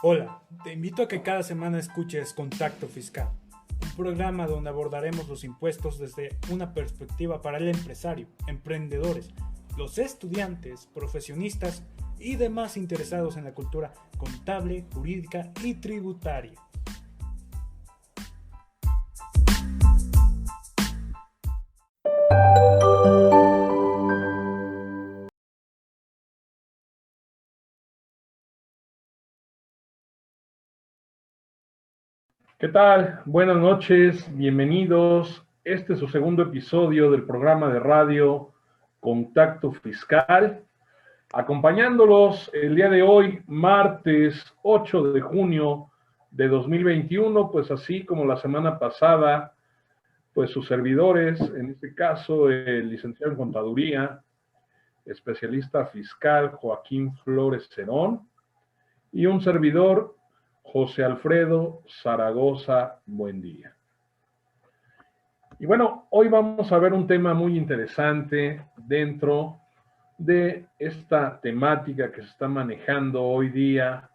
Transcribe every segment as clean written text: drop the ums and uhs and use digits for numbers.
Hola, te invito a que cada semana escuches Contacto Fiscal, un programa donde abordaremos los impuestos desde una perspectiva para el empresario, emprendedores, los estudiantes, profesionistas y demás interesados en la cultura contable, jurídica y tributaria. ¿Qué tal? Buenas noches, bienvenidos. Este es su segundo episodio del programa de radio Contacto Fiscal. Acompañándolos el día de hoy, martes 8 de junio de 2021, pues así como la semana pasada, pues sus servidores, en este caso el licenciado en Contaduría, especialista fiscal Joaquín Flores Cerón, y un servidor, José Alfredo Zaragoza Buendía. Y bueno, hoy vamos a ver un tema muy interesante dentro de esta temática que se está manejando hoy día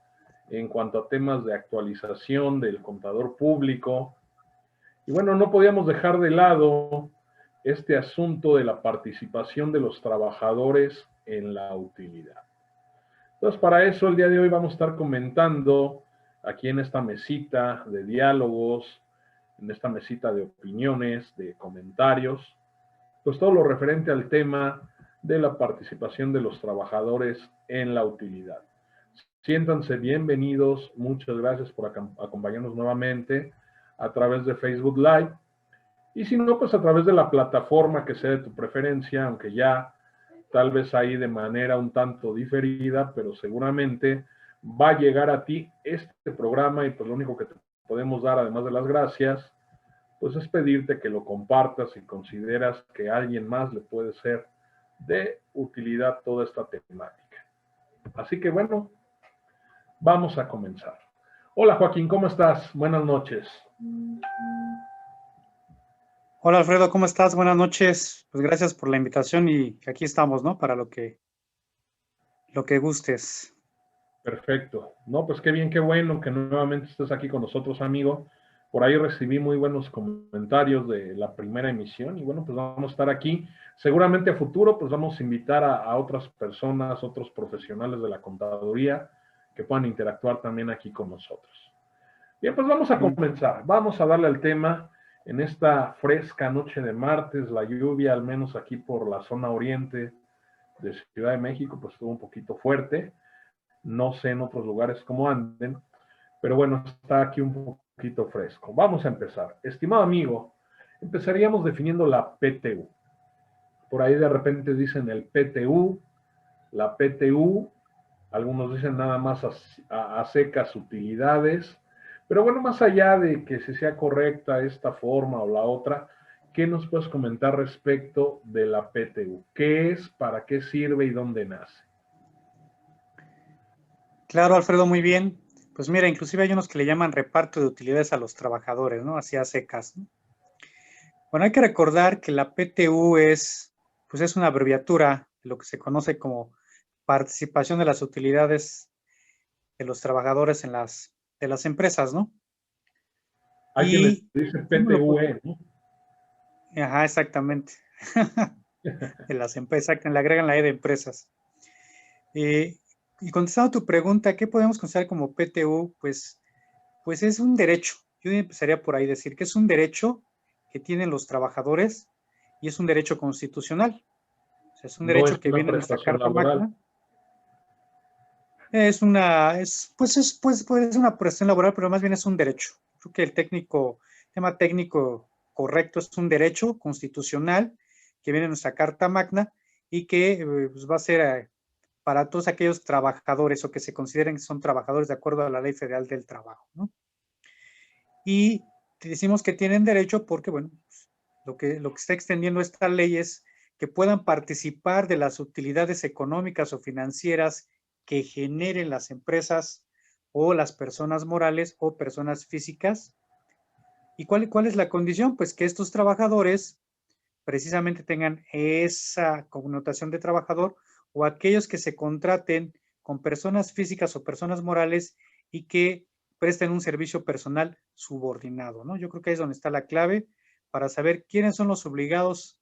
en cuanto a temas de actualización del contador público. Y bueno, no podíamos dejar de lado este asunto de la participación de los trabajadores en la utilidad. Entonces, para eso el día de hoy vamos a estar comentando aquí en esta mesita de diálogos, en esta mesita de opiniones, de comentarios, pues todo lo referente al tema de la participación de los trabajadores en la utilidad. Siéntanse bienvenidos, muchas gracias por acompañarnos nuevamente a través de Facebook Live, y si no, pues a través de la plataforma que sea de tu preferencia, aunque ya tal vez ahí de manera un tanto diferida, pero seguramente va a llegar a ti este programa, y pues lo único que te podemos dar, además de las gracias, pues es pedirte que lo compartas si consideras que a alguien más le puede ser de utilidad toda esta temática. Así que bueno, vamos a comenzar. Hola Joaquín, ¿cómo estás? Buenas noches. Hola Alfredo, ¿cómo estás? Buenas noches. Pues gracias por la invitación y aquí estamos, ¿no? Para lo que gustes. Perfecto. No, pues qué bien, qué bueno que nuevamente estés aquí con nosotros, amigo. Por ahí recibí muy buenos comentarios de la primera emisión y bueno, pues vamos a estar aquí. Seguramente a futuro, pues vamos a invitar a otras personas, otros profesionales de la contaduría que puedan interactuar también aquí con nosotros. Bien, pues vamos a comenzar. Vamos a darle al tema en esta fresca noche de martes. La lluvia, al menos aquí por la zona oriente de Ciudad de México, pues estuvo un poquito fuerte. No sé en otros lugares cómo anden, pero bueno, está aquí un poquito fresco. Vamos a empezar. Estimado amigo, empezaríamos definiendo la PTU. Por ahí de repente dicen el PTU, la PTU, algunos dicen nada más a secas utilidades, pero bueno, más allá de que si sea correcta esta forma o la otra, ¿qué nos puedes comentar respecto de la PTU? ¿Qué es, para qué sirve y dónde nace? Claro, Alfredo, muy bien. Pues mira, inclusive hay unos que le llaman reparto de utilidades a los trabajadores, ¿no? Así a secas, ¿no? Bueno, hay que recordar que la PTU pues es una abreviatura de lo que se conoce como participación de las utilidades de los trabajadores de las empresas, ¿no? Hay quien le Y, dice ¿cómo lo puedo? PTUE, ¿no? Ajá, exactamente. De las empresas, le agregan la E de empresas. Eh, y contestando a tu pregunta, ¿qué podemos considerar como PTU? Pues es un derecho. Yo empezaría por ahí decir que es un derecho que tienen los trabajadores y es un derecho constitucional. O sea, es un No es derecho que una viene en nuestra prestación Carta laboral. Magna. Puede ser una prestación laboral, pero más bien es un derecho. Creo que el tema técnico correcto es un derecho constitucional que viene en nuestra Carta Magna y que pues va a ser para todos aquellos trabajadores o que se consideren que son trabajadores de acuerdo a la Ley Federal del Trabajo, ¿no? Y decimos que tienen derecho porque, bueno, pues, lo que está extendiendo esta ley es que puedan participar de las utilidades económicas o financieras que generen las empresas o las personas morales o personas físicas. ¿Y cuál es la condición? Pues que estos trabajadores precisamente tengan esa connotación de trabajador o aquellos que se contraten con personas físicas o personas morales y que presten un servicio personal subordinado, ¿no? Yo creo que ahí es donde está la clave para saber quiénes son los obligados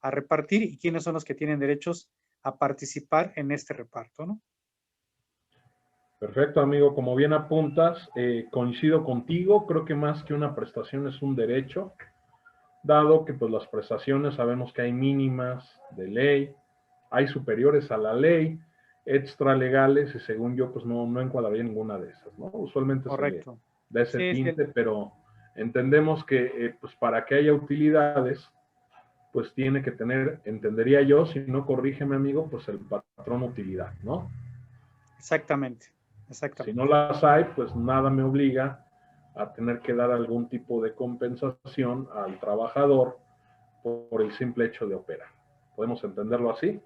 a repartir y quiénes son los que tienen derechos a participar en este reparto, ¿no? Perfecto, amigo. Como bien apuntas, coincido contigo. Creo que más que una prestación es un derecho, dado que pues las prestaciones sabemos que hay mínimas de ley, hay superiores a la ley, extralegales, y según yo pues no encuadraría ninguna de esas, ¿no? Usualmente se le Correcto. da ese Sí, sí, tinte, pero entendemos que pues para que haya utilidades, pues tiene que tener, entendería yo, si no corrígeme amigo, pues el patrón utilidad, ¿no? exactamente, Si no exactamente. las hay, pues nada me obliga a tener que dar algún tipo de compensación al trabajador por el simple hecho de operar. ¿Podemos entenderlo así?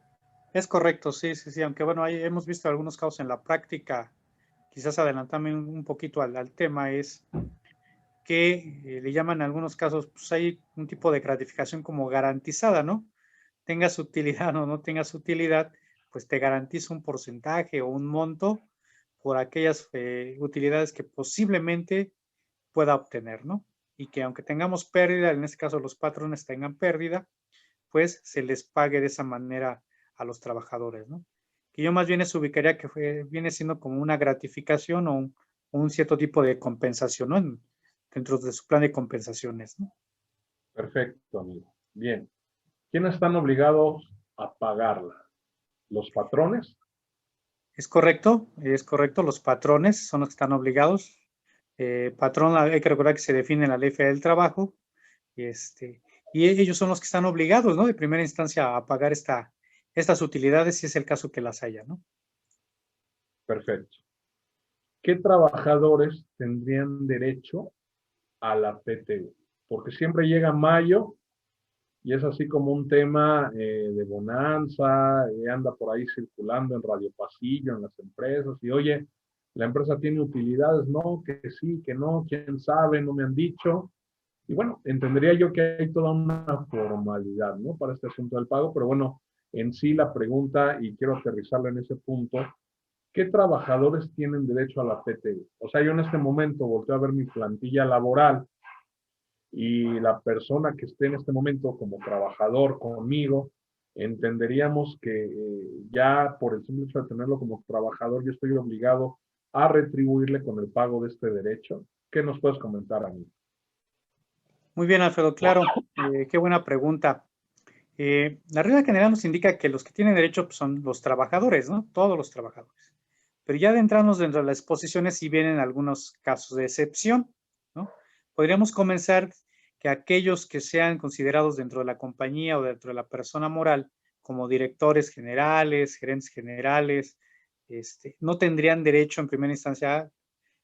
Es correcto, sí, sí, sí, aunque bueno, ahí hemos visto algunos casos en la práctica, quizás adelantarme un poquito al tema, es que le llaman en algunos casos, pues hay un tipo de gratificación como garantizada, ¿no? Tengas utilidad o no tengas utilidad, pues te garantiza un porcentaje o un monto por aquellas utilidades que posiblemente pueda obtener, ¿no? Y que aunque tengamos pérdida, en este caso los patrones tengan pérdida, pues se les pague de esa manera a los trabajadores, ¿no? Que yo más bien se ubicaría que viene siendo como una gratificación o un cierto tipo de compensación, ¿no? Dentro de su plan de compensaciones, ¿no? Perfecto, amigo. Bien. ¿Quiénes están obligados a pagarla? ¿Los patrones? Es correcto, los patrones son los que están obligados. Patrón, hay que recordar que se define en la Ley Federal del Trabajo, y ellos son los que están obligados, ¿no? De primera instancia a pagar estas utilidades si es el caso que las haya, ¿no? Perfecto. ¿Qué trabajadores tendrían derecho a la PTU? Porque siempre llega mayo y es así como un tema de bonanza, anda por ahí circulando en Radio Pasillo, en las empresas, y oye, la empresa tiene utilidades, no, que sí, que no, quién sabe, no me han dicho. Y bueno, entendería yo que hay toda una formalidad, ¿no? Para este asunto del pago, pero bueno, en sí la pregunta, y quiero aterrizarla en ese punto, ¿qué trabajadores tienen derecho a la PTU? O sea, yo en este momento volteo a ver mi plantilla laboral y la persona que esté en este momento como trabajador conmigo, entenderíamos que ya por el simple hecho de tenerlo como trabajador, yo estoy obligado a retribuirle con el pago de este derecho. ¿Qué nos puedes comentar a mí? Muy bien, Alfredo, claro. Qué buena pregunta. La regla general nos indica que los que tienen derecho pues, son los trabajadores, ¿no? Todos los trabajadores. Pero ya adentrarnos dentro de las exposiciones sí vienen algunos casos de excepción, ¿no? Podríamos comenzar que aquellos que sean considerados dentro de la compañía o dentro de la persona moral como directores generales, gerentes generales, no tendrían derecho en primera instancia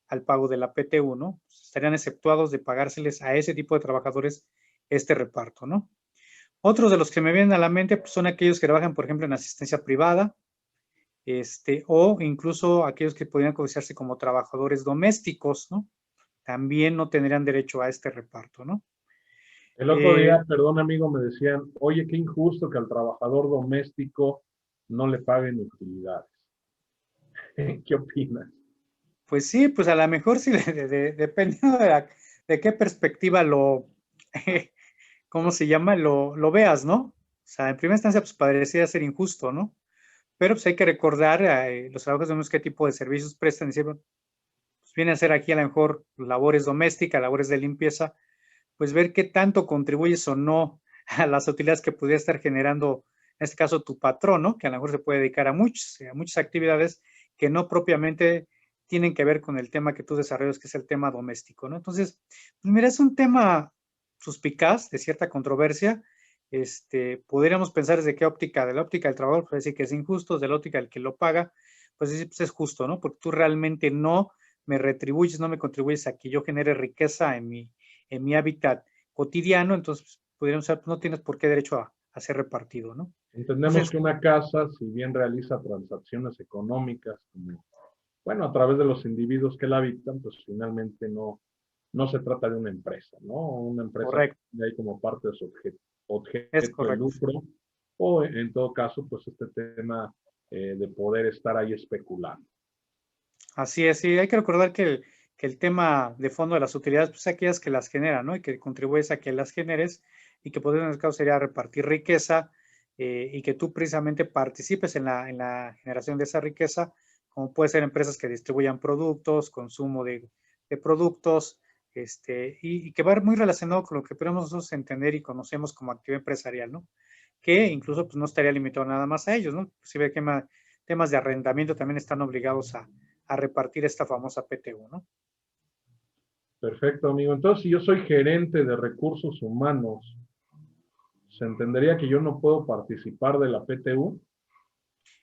al pago de la PTU, ¿no? Estarían exceptuados de pagárseles a ese tipo de trabajadores este reparto, ¿no? Otros de los que me vienen a la mente pues, son aquellos que trabajan, por ejemplo, en asistencia privada, o incluso aquellos que podrían cotizarse como trabajadores domésticos, ¿no? También no tendrían derecho a este reparto, ¿no? El otro Eh, día, perdón amigo, me decían, oye, qué injusto que al trabajador doméstico no le paguen utilidades. ¿Qué opinas? pues sí, pues a lo mejor sí, dependiendo de qué perspectiva ¿cómo se llama? Lo veas, ¿no? O sea, en primera instancia, pues parecería ser injusto, ¿no? Pero pues hay que recordar los trabajos de qué tipo de servicios prestan. Decir, pues viene a ser aquí a lo mejor labores domésticas, labores de limpieza, pues ver qué tanto contribuyes o no a las utilidades que pudiera estar generando, en este caso, tu patrón, ¿no? Que a lo mejor se puede dedicar a muchas actividades que no propiamente tienen que ver con el tema que tú desarrollas, que es el tema doméstico, ¿no? Entonces, pues mira, es un tema suspicaz, de cierta controversia. Podríamos pensar desde qué óptica, de la óptica del trabajador, pues decir que es injusto, de la óptica del que lo paga, pues decir, pues es justo, ¿no? Porque tú realmente no me retribuyes, no me contribuyes a que yo genere riqueza en mi hábitat cotidiano, entonces podríamos ser, no tienes por qué derecho a ser repartido, ¿no? Entendemos Entonces, que una casa, si bien realiza transacciones económicas, como, bueno, a través de los individuos que la habitan, pues finalmente no se trata de una empresa, ¿no? Una empresa correcto, que hay como parte de su es objeto de correcto. lucro, o en todo caso, pues este tema de poder estar ahí especulando. Así es, sí, hay que recordar que el tema de fondo de las utilidades, pues aquellas que las generan, ¿no? Y que contribuyes a que las generes y que podría en el caso sería repartir riqueza y que tú precisamente participes en la generación de esa riqueza, como puede ser empresas que distribuyan productos, consumo de productos, y que va muy relacionado con lo que podemos nosotros entender y conocemos como actividad empresarial, ¿no? Que incluso pues no estaría limitado nada más a ellos, ¿no? Inclusive temas de arrendamiento también están obligados a repartir esta famosa PTU, ¿no? Perfecto, amigo. Entonces, si yo soy gerente de recursos humanos, ¿se entendería que yo no puedo participar de la PTU?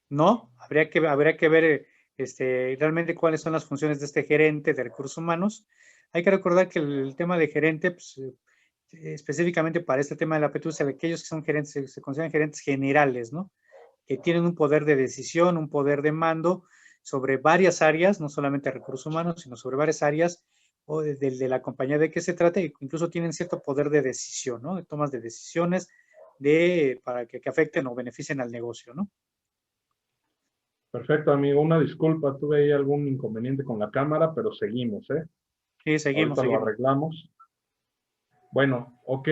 No, habría que ver realmente cuáles son las funciones de este gerente de recursos humanos. Hay que recordar que el tema de gerente, pues, específicamente para este tema de la PTU, aquellos que son gerentes, se consideran gerentes generales, ¿no? Que tienen un poder de decisión, un poder de mando sobre varias áreas, no solamente recursos humanos, sino sobre varias áreas o de la compañía de que se trate, e incluso tienen cierto poder de decisión, ¿no? De tomas de decisiones para que afecten o beneficien al negocio, ¿no? Perfecto, amigo. Una disculpa, tuve ahí algún inconveniente con la cámara, pero seguimos, ¿eh? Sí, seguimos, Ahorita lo seguimos. arreglamos. Bueno, ok.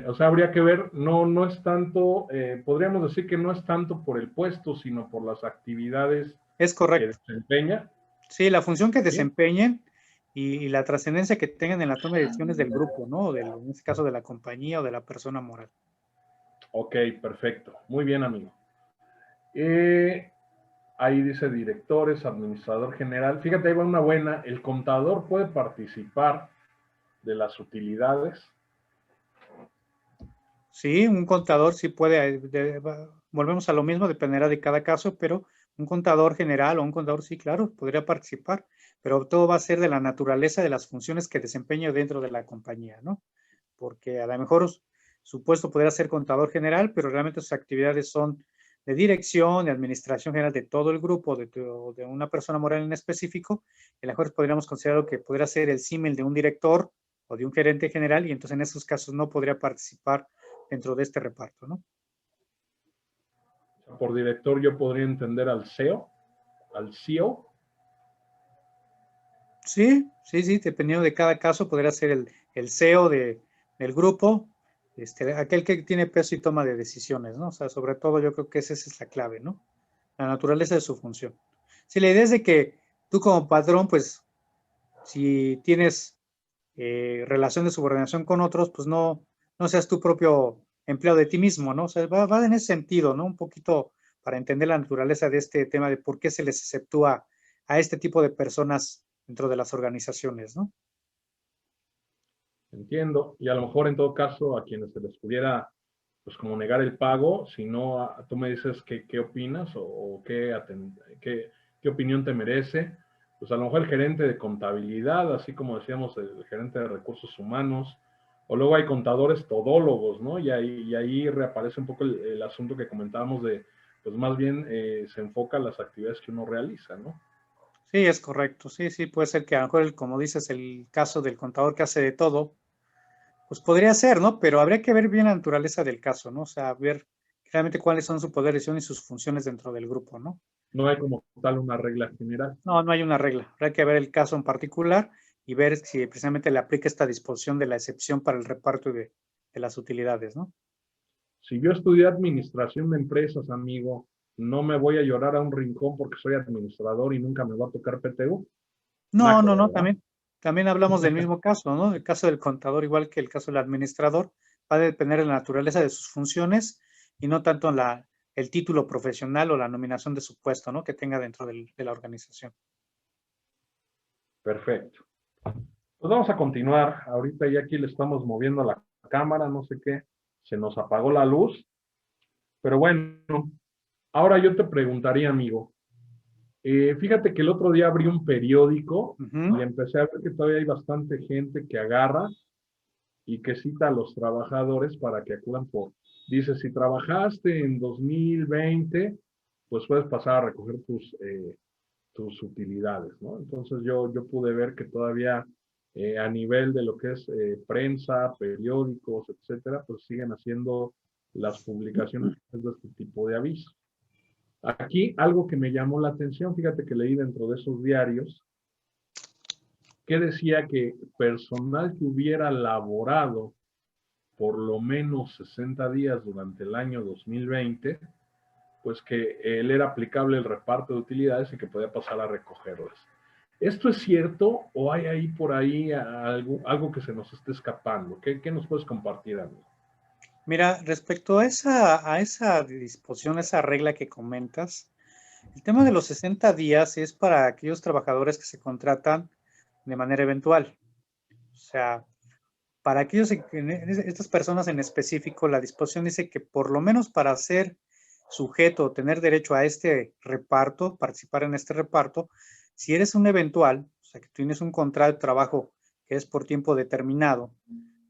O sea, habría que ver, no, no es tanto, podríamos decir que no es tanto por el puesto, sino por las actividades Es que correcto. desempeña. Sí, la función que ¿Sí? desempeñen y la trascendencia que tengan en la toma de decisiones del grupo, ¿no? En este caso de la compañía o de la persona moral. Ok, perfecto. Muy bien, amigo. Eh, Ahí dice directores, administrador general. Fíjate, ahí va una buena. El contador puede participar de las utilidades. Sí, un contador sí puede, volvemos a lo mismo, dependerá de cada caso, pero un contador general o un contador sí, claro, podría participar, pero todo va a ser de la naturaleza de las funciones que desempeña dentro de la compañía, ¿no? Porque a lo mejor su puesto podría ser contador general, pero realmente sus actividades son de dirección, de administración general de todo el grupo, de una persona moral en específico, y a lo mejor podríamos considerar que podría ser el símil de un director o de un gerente general, y entonces en esos casos no podría participar dentro de este reparto, ¿no? Por director yo podría entender al CEO, al CEO. Sí, sí, sí, dependiendo de cada caso, podría ser el CEO del grupo, aquel que tiene peso y toma de decisiones, ¿no? O sea, sobre todo yo creo que esa es la clave, ¿no? La naturaleza de su función. Si la idea es de que tú como patrón, pues, si tienes relación de subordinación con otros, pues no seas tu propio empleado de ti mismo, ¿no? O sea, va en ese sentido, ¿no? Un poquito para entender la naturaleza de este tema de por qué se les exceptúa a este tipo de personas dentro de las organizaciones, ¿no? Entiendo. Y a lo mejor en todo caso a quienes se les pudiera, pues como negar el pago, si no, tú me dices qué opinas o qué opinión te merece. Pues a lo mejor el gerente de contabilidad, así como decíamos, el gerente de recursos humanos, o luego hay contadores todólogos, ¿no? Y ahí reaparece un poco el asunto que comentábamos de, pues más bien se enfoca a las actividades que uno realiza, ¿no? Sí, es correcto. Sí, sí, puede ser que a lo mejor, como dices, el caso del contador que hace de todo, pues podría ser, ¿no? Pero habría que ver bien la naturaleza del caso, ¿no? O sea, ver realmente cuáles son su poder de decisión y sus funciones dentro del grupo, ¿no? No hay como tal una regla general. No, no hay una regla. Habrá que ver el caso en particular y ver si precisamente le aplica esta disposición de la excepción para el reparto de las utilidades, ¿no? Si yo estudié administración de empresas, amigo, no me voy a llorar a un rincón porque soy administrador y nunca me va a tocar PTU. No, Naco, no, no, ¿verdad? también hablamos del mismo caso, ¿no? El caso del contador, igual que el caso del administrador, va a depender de la naturaleza de sus funciones y no tanto el título profesional o la nominación de su puesto, ¿no? Que tenga dentro de la organización. Perfecto. Pues vamos a continuar. Ahorita ya aquí le estamos moviendo la cámara, no sé qué. Se nos apagó la luz. Pero bueno, ahora yo te preguntaría, amigo. Fíjate que el otro día abrí un periódico y Ujú. empecé a ver que todavía hay bastante gente que agarra y que cita a los trabajadores para que acudan dice, si trabajaste en 2020, pues puedes pasar a recoger tus utilidades, ¿no? Entonces yo pude ver que todavía a nivel de lo que es prensa, periódicos, etcétera, pues siguen haciendo las publicaciones de este tipo de avisos. Aquí algo que me llamó la atención, fíjate que leí dentro de esos diarios, que decía que personal que hubiera laborado por lo menos 60 días durante el año 2020, pues que le era aplicable el reparto de utilidades y que podía pasar a recogerlas. ¿Esto es cierto o hay ahí por ahí algo que se nos esté escapando? ¿Qué nos puedes compartir, amigo? Mira, respecto a esa disposición, esa regla que comentas, el tema de los 60 días es para aquellos trabajadores que se contratan de manera eventual. O sea, para estas personas en específico, la disposición dice que por lo menos para ser sujeto o tener derecho a este reparto, participar en este reparto, si eres un eventual, o sea, que tienes un contrato de trabajo que es por tiempo determinado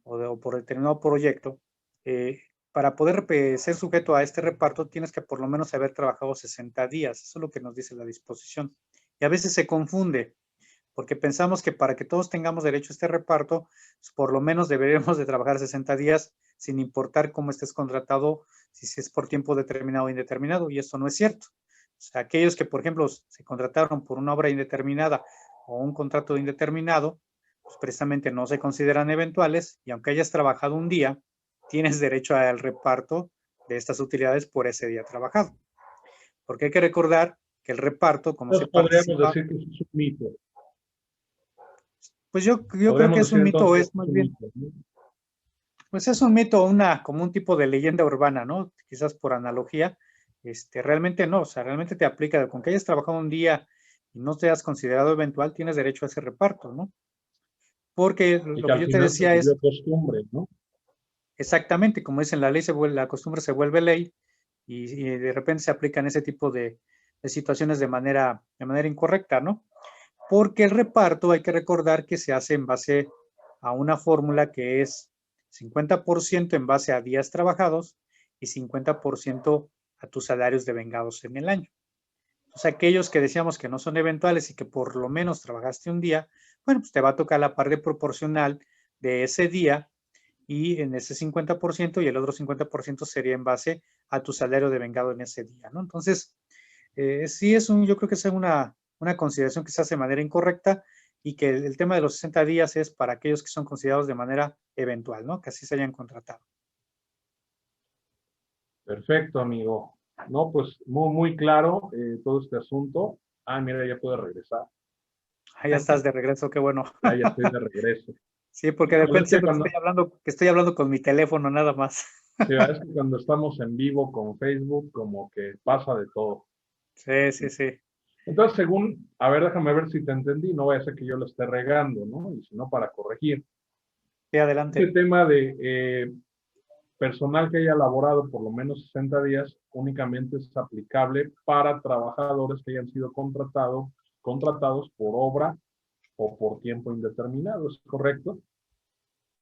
o por determinado proyecto, para poder ser sujeto a este reparto tienes que por lo menos haber trabajado 60 días. Eso es lo que nos dice la disposición. Y a veces se confunde, porque pensamos que para que todos tengamos derecho a este reparto, pues por lo menos deberíamos de trabajar 60 días sin importar cómo estés contratado, si es por tiempo determinado o indeterminado, y esto no es cierto. O sea, aquellos que, por ejemplo, se contrataron por una obra indeterminada o un contrato indeterminado, pues precisamente no se consideran eventuales, y aunque hayas trabajado un día, tienes derecho al reparto de estas utilidades por ese día trabajado. Porque hay que recordar que el reparto, como se Entonces podríamos participa, decir que es un mito. pues yo creo que Podríamos es decir un mito, entonces es que es más un bien, mito, ¿no? pues es un mito, como un tipo de leyenda urbana, ¿no? Quizás por analogía, realmente no, o sea, realmente te aplica, con que hayas trabajado un día y no te has considerado eventual, tienes derecho a ese reparto, ¿no? Porque Y lo que que al yo te final se decía es, volvió costumbre, ¿no? exactamente, como dicen, la costumbre se vuelve ley, y de repente se aplican ese tipo de situaciones de manera incorrecta, ¿no? Porque el reparto hay que recordar que se hace en base a una fórmula que es 50% en base a días trabajados y 50% a tus salarios devengados en el año. Entonces, aquellos que decíamos que no son eventuales y que por lo menos trabajaste un día, bueno, pues te va a tocar la parte proporcional de ese día, y en ese 50% y el otro 50% sería en base a tu salario devengado en ese día, ¿no? Entonces, sí yo creo que es una consideración que se hace de manera incorrecta, y que el tema de los 60 días es para aquellos que son considerados de manera eventual, ¿no? Que así se hayan contratado. Perfecto, amigo. No, pues muy claro todo este asunto. Ah, mira, ya puedo regresar. Ah, ya estás de regreso, qué bueno. Ya estoy de regreso. Sí, porque de Híjole, repente siento que estoy hablando con mi teléfono nada más. sí, es que cuando estamos en vivo con Facebook, como que pasa de todo. Sí, sí, sí. Entonces, a ver, déjame ver si te entendí, no vaya a ser que yo lo esté regando, ¿no? Y si no, para corregir. Sí, Este adelante. tema de personal que haya laborado por lo menos 60 días únicamente es aplicable para trabajadores que hayan sido contratados por obra o por tiempo indeterminado, ¿es correcto?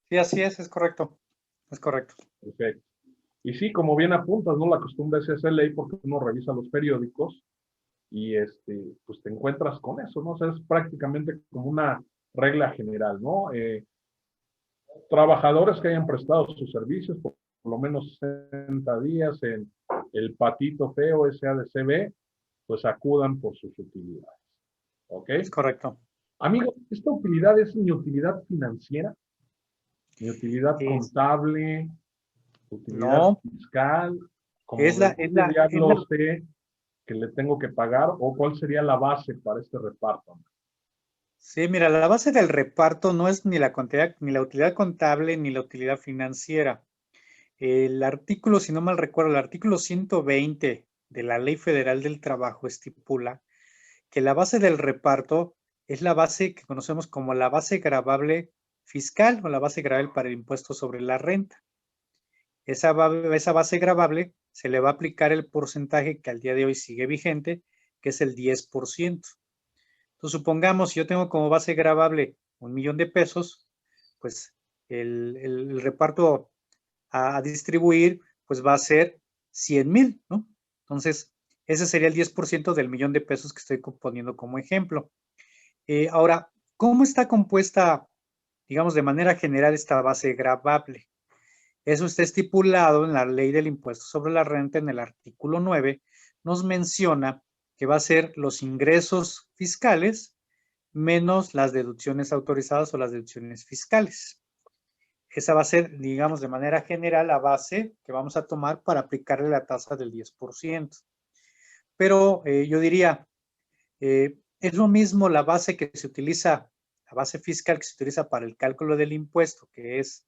Sí, así es correcto. Es correcto. Perfecto. Y sí, como bien apuntas, ¿no? La costumbre es esa ley porque uno revisa los periódicos y pues te encuentras con eso, ¿no? O sea, es prácticamente como una regla general, ¿no? Trabajadores que hayan prestado sus servicios por lo menos 60 días en el patito feo SADCB, pues acudan por sus utilidades. ¿Ok? Es correcto. Amigo, ¿esta utilidad es mi utilidad financiera? ¿Mi utilidad Es, contable? ¿Utilidad no, fiscal? es ¿Como la, de es dónde la, es la, diablos sé que le tengo que pagar o cuál sería la base para este reparto? Sí, mira, la base del reparto no es ni la cantidad, ni la utilidad contable, ni la utilidad financiera. El artículo, si no mal recuerdo, el artículo 120 de la Ley Federal del Trabajo estipula que la base del reparto es la base que conocemos como la base gravable fiscal o la base gravable para el impuesto sobre la renta. Esa base gravable se le va a aplicar el porcentaje que al día de hoy sigue vigente, que es el 10%. Entonces, supongamos, si yo tengo como base gravable 1,000,000 de pesos, pues el reparto a distribuir, pues va a ser 100,000, ¿no? Entonces, ese sería el 10% del 1,000,000 de pesos que estoy poniendo como ejemplo. Ahora, ¿cómo está compuesta, digamos, de manera general esta base gravable? Eso está estipulado en la Ley del Impuesto sobre la Renta en el artículo 9, nos menciona que va a ser los ingresos fiscales menos las deducciones autorizadas o las deducciones fiscales. Esa va a ser, digamos, de manera general la base que vamos a tomar para aplicarle la tasa del 10%. Pero yo diría, es lo mismo la base que se utiliza, la base fiscal que se utiliza para el cálculo del impuesto, que es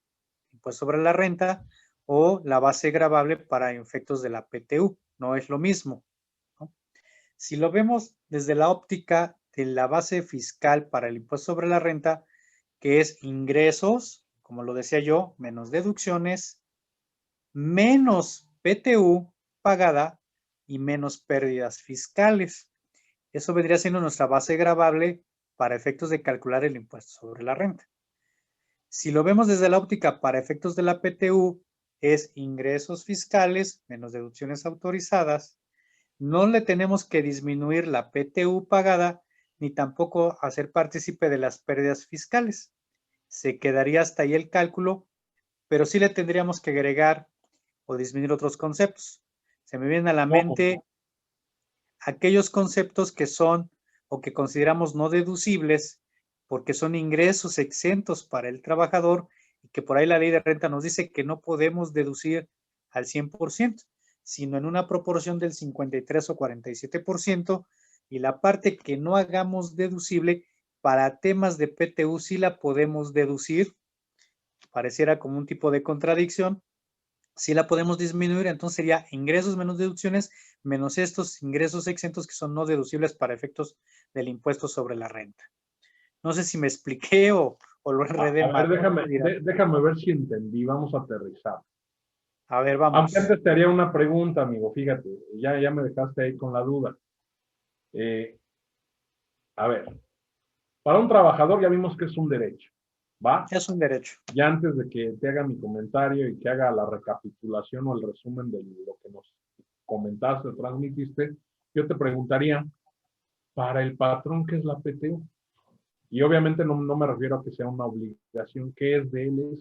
impuesto sobre la renta, o la base gravable para efectos de la PTU. No es lo mismo, ¿no? Si lo vemos desde la óptica de la base fiscal para el impuesto sobre la renta, que es ingresos, como lo decía yo, menos deducciones, menos PTU pagada y menos pérdidas fiscales. Eso vendría siendo nuestra base gravable para efectos de calcular el impuesto sobre la renta. Si lo vemos desde la óptica para efectos de la PTU, es ingresos fiscales menos deducciones autorizadas. No le tenemos que disminuir la PTU pagada ni tampoco hacer partícipe de las pérdidas fiscales. Se quedaría hasta ahí el cálculo, pero sí le tendríamos que agregar o disminuir otros conceptos. Se me vienen a la mente aquellos conceptos que son o que consideramos no deducibles porque son ingresos exentos para el trabajador y que por ahí la ley de renta nos dice que no podemos deducir al 100%, sino en una proporción del 53 o 47%, y la parte que no hagamos deducible para temas de PTU sí la podemos deducir. Pareciera como un tipo de contradicción. Si la podemos disminuir, entonces sería ingresos menos deducciones, menos estos ingresos exentos que son no deducibles para efectos del impuesto sobre la renta. No sé si me expliqué o lo enredé A ver, mal. déjame ver si entendí. Vamos a aterrizar. A ver, Aunque vamos. antes te haría una pregunta, amigo, fíjate, ya me dejaste ahí con la duda. A ver, para un trabajador ya vimos que es un derecho, ¿va? Es un derecho. Ya antes de que te haga mi comentario y que haga la recapitulación o el resumen de lo que nos comentaste o transmitiste, yo te preguntaría, para el patrón, ¿qué es la PTU? Y obviamente no me refiero a que sea una obligación, ¿qué es de él?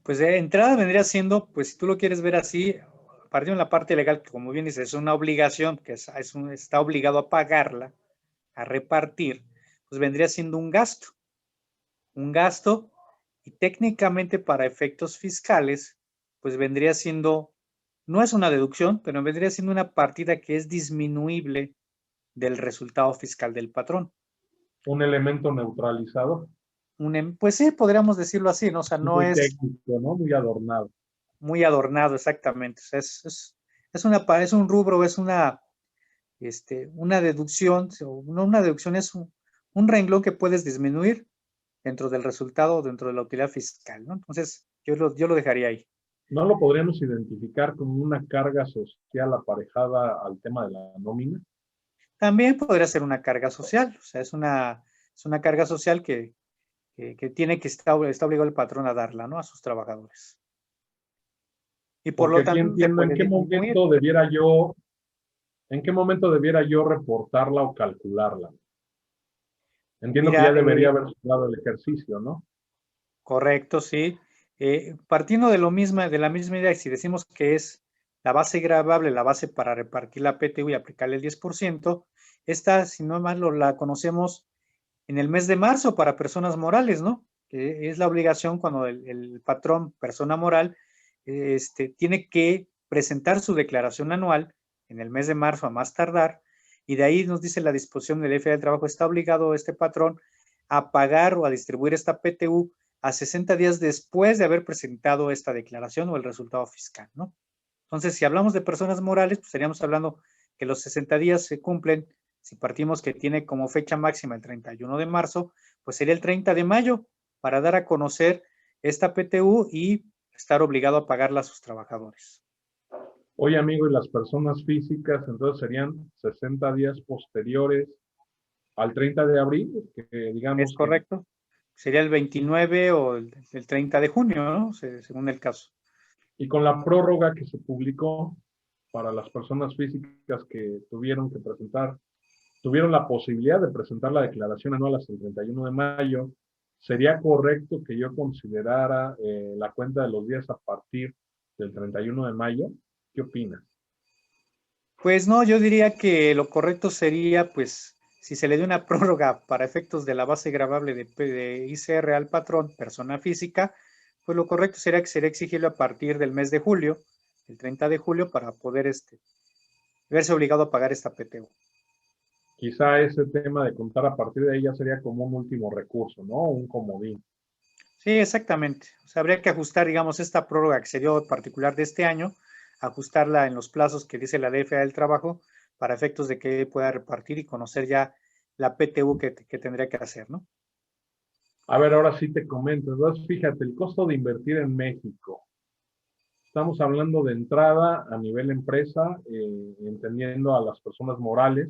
Pues de entrada vendría siendo, pues si tú lo quieres ver así, partiendo de la parte legal, que como bien dices, es una obligación, que está obligado a pagarla, a repartir, pues vendría siendo un gasto. Un gasto, y técnicamente para efectos fiscales, pues vendría siendo, no es una deducción, pero vendría siendo una partida que es disminuible del resultado fiscal del patrón. Un elemento neutralizador. Pues sí, podríamos decirlo así, ¿no? O sea, no Muy es técnico, ¿no? Muy adornado. muy adornado exactamente. O sea, es un rubro, es una deducción, no una deducción, es un renglón que puedes disminuir dentro del resultado, dentro de la utilidad fiscal, ¿no? Entonces, yo lo dejaría ahí. ¿No lo podríamos identificar como una carga social aparejada al tema de la nómina? También podría ser una carga social, o sea, es una carga social que tiene que está obligado el patrón a darla, ¿no? A sus trabajadores. Y por Porque lo aquí tanto se entiendo puede disminuir. en qué momento debiera yo reportarla o calcularla. Entiendo que Mira, ya debería haber superado el ejercicio, ¿no? correcto, sí. Partiendo de la misma idea, si decimos que es la base gravable, la base para repartir la PTU y aplicarle el 10%, esta, si no mal la conocemos en el mes de marzo para personas morales, ¿no? Que es la obligación cuando el patrón, persona moral, tiene que presentar su declaración anual en el mes de marzo a más tardar, y de ahí nos dice la disposición del FA del trabajo, está obligado este patrón a pagar o a distribuir esta PTU a 60 días después de haber presentado esta declaración o el resultado fiscal, ¿no? Entonces, si hablamos de personas morales, pues estaríamos hablando que los 60 días se cumplen. Si partimos que tiene como fecha máxima el 31 de marzo, pues sería el 30 de mayo para dar a conocer esta PTU y estar obligado a pagarla a sus trabajadores. Oye, amigo, y las personas físicas, entonces serían 60 días posteriores al 30 de abril, que ¿Es digamos que... correcto? Sería el 29 o el 30 de junio, ¿no? Según el caso. Y con la prórroga que se publicó para las personas físicas que tuvieron la posibilidad de presentar la declaración anual hasta el 31 de mayo, ¿sería correcto que yo considerara la cuenta de los días a partir del 31 de mayo? ¿Qué opinas? Pues no, yo diría que lo correcto sería, pues, si se le dio una prórroga para efectos de la base gravable de ICR al patrón, persona física, pues lo correcto sería que sería exigible a partir del mes de julio, el 30 de julio, para poder verse obligado a pagar esta PTU. Quizá ese tema de contar a partir de ahí ya sería como un último recurso, ¿no? Un comodín. Sí, exactamente. O sea, habría que ajustar, digamos, esta prórroga que se dio en particular de este año, ajustarla en los plazos que dice la Ley Federal del Trabajo para efectos de que pueda repartir y conocer ya la PTU que tendría que hacer, ¿no? A ver, ahora sí te comento. Entonces, fíjate, el costo de invertir en México. Estamos hablando de entrada a nivel empresa, entendiendo a las personas morales,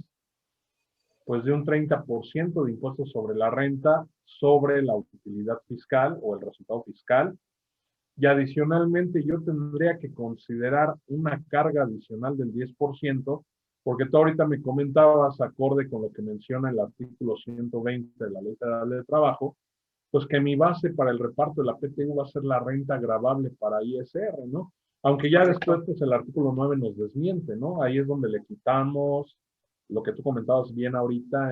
pues de un 30% de impuestos sobre la renta, sobre la utilidad fiscal o el resultado fiscal. Y adicionalmente yo tendría que considerar una carga adicional del 10%, porque tú ahorita me comentabas, acorde con lo que menciona el artículo 120 de la Ley Federal del Trabajo, pues que mi base para el reparto de la PTU va a ser la renta gravable para ISR, ¿no? Aunque ya después, pues el artículo 9 nos desmiente, ¿no? Ahí es donde le quitamos lo que tú comentabas bien ahorita,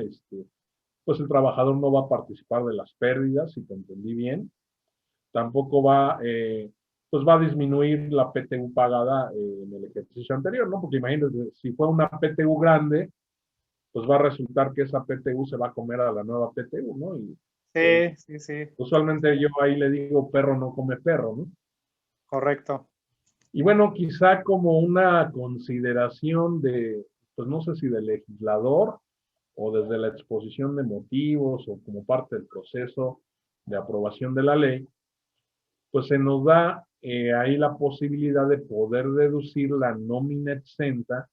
pues el trabajador no va a participar de las pérdidas, si te entendí bien. Tampoco va, pues va a disminuir la PTU pagada en el ejercicio anterior, ¿no? Porque imagínate, si fue una PTU grande, pues va a resultar que esa PTU se va a comer a la nueva PTU, ¿no? Y pues, Sí, sí, sí, usualmente yo ahí le digo perro no come perro, ¿no? correcto. Y bueno, quizá como una consideración de, pues no sé si del legislador o desde la exposición de motivos o como parte del proceso de aprobación de la ley, pues se nos da ahí la posibilidad de poder deducir la nómina exenta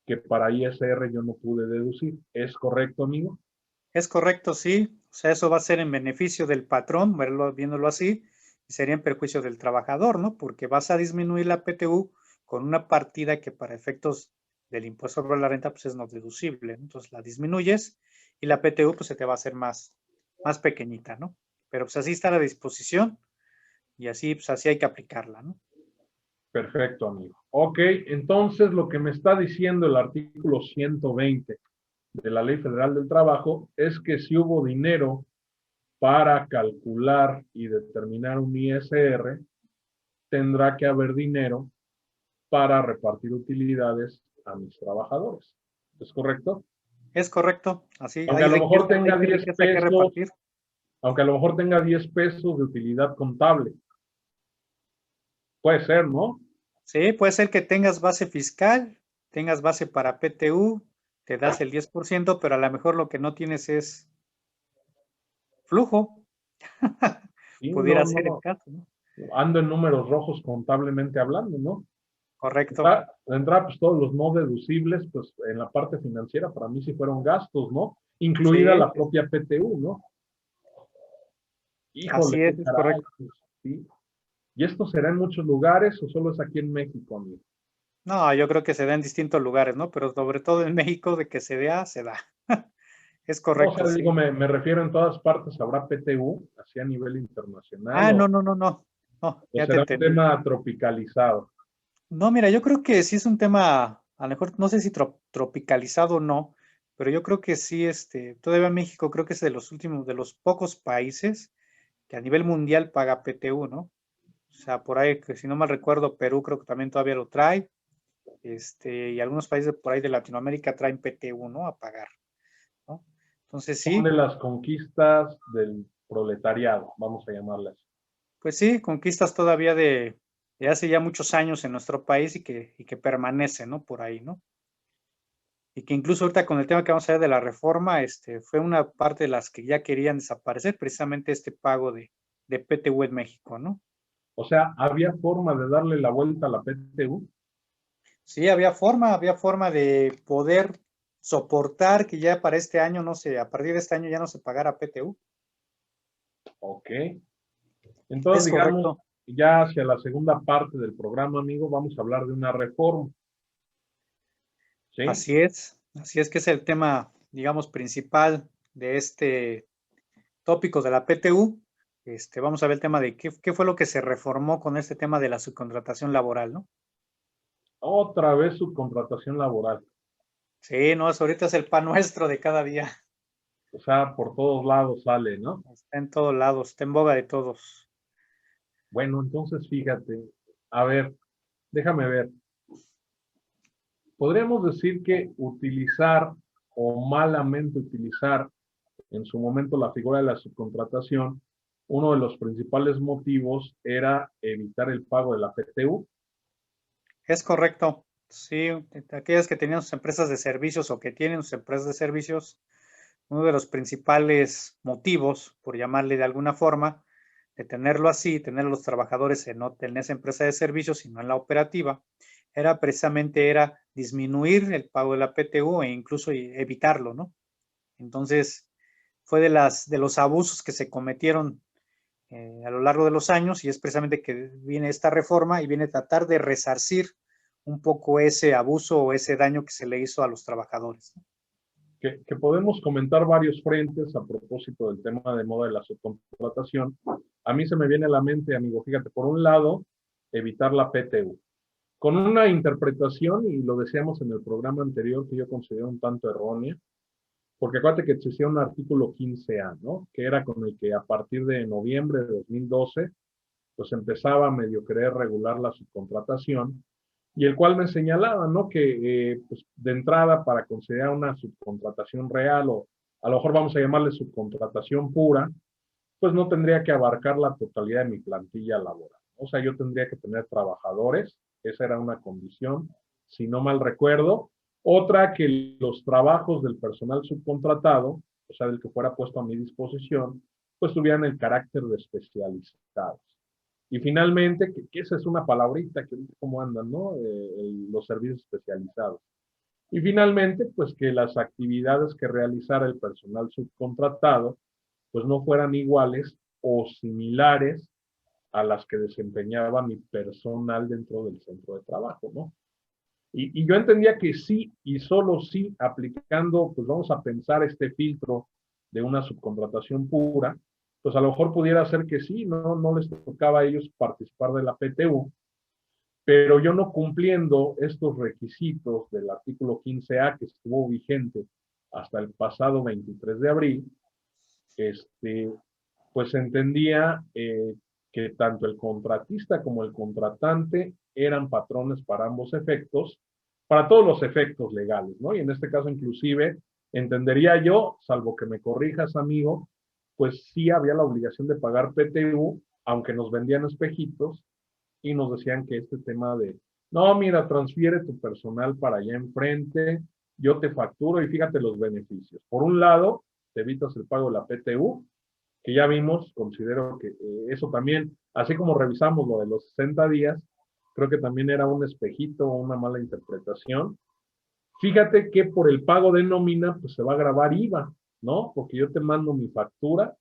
que para ISR yo no pude deducir. ¿Es correcto, amigo? Es correcto, sí. O sea, eso va a ser en beneficio del patrón, viéndolo así, y sería en perjuicio del trabajador, ¿no? Porque vas a disminuir la PTU con una partida que para efectos del impuesto sobre la renta, pues es no deducible, ¿no? Entonces la disminuyes y la PTU pues se te va a hacer más pequeñita, ¿no? Pero pues así está a la disposición y así, pues así hay que aplicarla, ¿no? Perfecto, amigo. Ok, entonces lo que me está diciendo el artículo 120 de la Ley Federal del Trabajo es que si hubo dinero para calcular y determinar un ISR, tendrá que haber dinero para repartir utilidades a mis trabajadores. ¿Es correcto? Es correcto, así, Aunque hay a lo mejor tenga riqueza que repartir. aunque a lo mejor tenga 10 pesos de utilidad contable. Puede ser, ¿no? Sí, puede ser que tengas base fiscal, tengas base para PTU, te das el 10%, pero a lo mejor lo que no tienes es flujo. Sí, Pudiera no, ser el no. caso, ¿no? Ando en números rojos contablemente hablando, ¿no? Correcto. De entrada, pues todos los no deducibles, pues en la parte financiera para mí sí fueron gastos, ¿no? Incluida Sí, la propia PTU, ¿no? Híjole, así qué es caray. correcto. Pues, sí. ¿Y esto será en muchos lugares o solo es aquí en México, amigo? No, yo creo que se da en distintos lugares, ¿no? Pero sobre todo en México, de que se da, se da. Es No, o correcto, sea, digo, sí. me refiero en todas partes habrá PTU, así a nivel internacional, Ah, no, no, no, no. No, o ya te será un entendí. tema tropicalizado. No, mira, yo creo que sí es un tema, a lo mejor no sé si tropicalizado o no, pero yo creo que sí, todavía México creo que es de los últimos, de los pocos países que a nivel mundial paga PTU, ¿no? O sea, por ahí, que si no mal recuerdo, Perú creo que también todavía lo trae, y algunos países por ahí de Latinoamérica traen PTU, ¿no? A pagar, ¿no? Entonces Son de sí, las conquistas del proletariado, vamos a llamarlas. pues sí, conquistas todavía de hace ya muchos años en nuestro país y que permanece, ¿no? Por ahí, ¿no? Y que incluso ahorita con el tema que vamos a ver de la reforma, fue una parte de las que ya querían desaparecer, precisamente este pago de PTU en México, ¿no? O sea, ¿había forma de darle la vuelta a la PTU? Sí, había forma de poder soportar que ya para este año, no sé, a partir de este año ya no se pagara PTU. Ok. Entonces, Es digamos, correcto. ya hacia la segunda parte del programa, amigo, vamos a hablar de una reforma. ¿Sí? Así es que es el tema, digamos, principal de este tópico de la PTU. Vamos a ver el tema de qué fue lo que se reformó con este tema de la subcontratación laboral, ¿no? Otra vez subcontratación laboral. Sí, no, eso ahorita es el pan nuestro de cada día. O sea, por todos lados sale, ¿no? Está en todos lados, está en boga de todos. Bueno, entonces fíjate, a ver, déjame ver. Podríamos decir que utilizar o malamente utilizar en su momento la figura de la subcontratación, uno de los principales motivos era evitar el pago de la PTU. Es correcto. Sí, aquellas que tenían sus empresas de servicios o que tienen sus empresas de servicios, uno de los principales motivos, por llamarle de alguna forma, de tenerlo así, tener a los trabajadores en esa empresa de servicios y no en la operativa, era precisamente disminuir el pago de la PTU e incluso evitarlo, ¿no? Entonces, fue de los abusos que se cometieron a lo largo de los años y es precisamente que viene esta reforma y viene a tratar de resarcir un poco ese abuso o ese daño que se le hizo a los trabajadores. Que podemos comentar varios frentes a propósito del tema de moda de la subcontratación. A mí se me viene a la mente, amigo, fíjate, por un lado, evitar la PTU. Con una interpretación, y lo decíamos en el programa anterior, que yo considero un tanto errónea, porque acuérdate que existía un artículo 15A, ¿no? Que era con el que a partir de noviembre de 2012, pues empezaba a medio querer regular la subcontratación, y el cual me señalaba, ¿no? Que pues de entrada para considerar una subcontratación real, o a lo mejor vamos a llamarle subcontratación pura, pues no tendría que abarcar la totalidad de mi plantilla laboral. O sea, yo tendría que tener trabajadores, esa era una condición, si no mal recuerdo. Otra, que los trabajos del personal subcontratado, o sea, del que fuera puesto a mi disposición, pues tuvieran el carácter de especializados. Y finalmente, que esa es una palabrita que cómo andan, ¿no? Los servicios especializados. Y finalmente, pues que las actividades que realizara el personal subcontratado, pues no fueran iguales o similares a las que desempeñaba mi personal dentro del centro de trabajo, ¿no? Y yo entendía que sí y solo sí, aplicando, pues vamos a pensar este filtro de una subcontratación pura, pues a lo mejor pudiera ser que sí, no les tocaba a ellos participar de la PTU, pero yo no cumpliendo estos requisitos del artículo 15A que estuvo vigente hasta el pasado 23 de abril, pues entendía que tanto el contratista como el contratante eran patrones para ambos efectos, para todos los efectos legales, ¿no? Y en este caso inclusive entendería yo, salvo que me corrijas, amigo, pues sí había la obligación de pagar PTU, aunque nos vendían espejitos y nos decían que este tema de, no, mira, transfiere tu personal para allá enfrente, yo te facturo y fíjate los beneficios. Por un lado, te evitas el pago de la PTU, que ya vimos, considero que eso también, así como revisamos lo de los 60 días, creo que también era un espejito o una mala interpretación. Fíjate que por el pago de nómina, pues se va a grabar IVA, ¿no? Porque yo te mando mi factura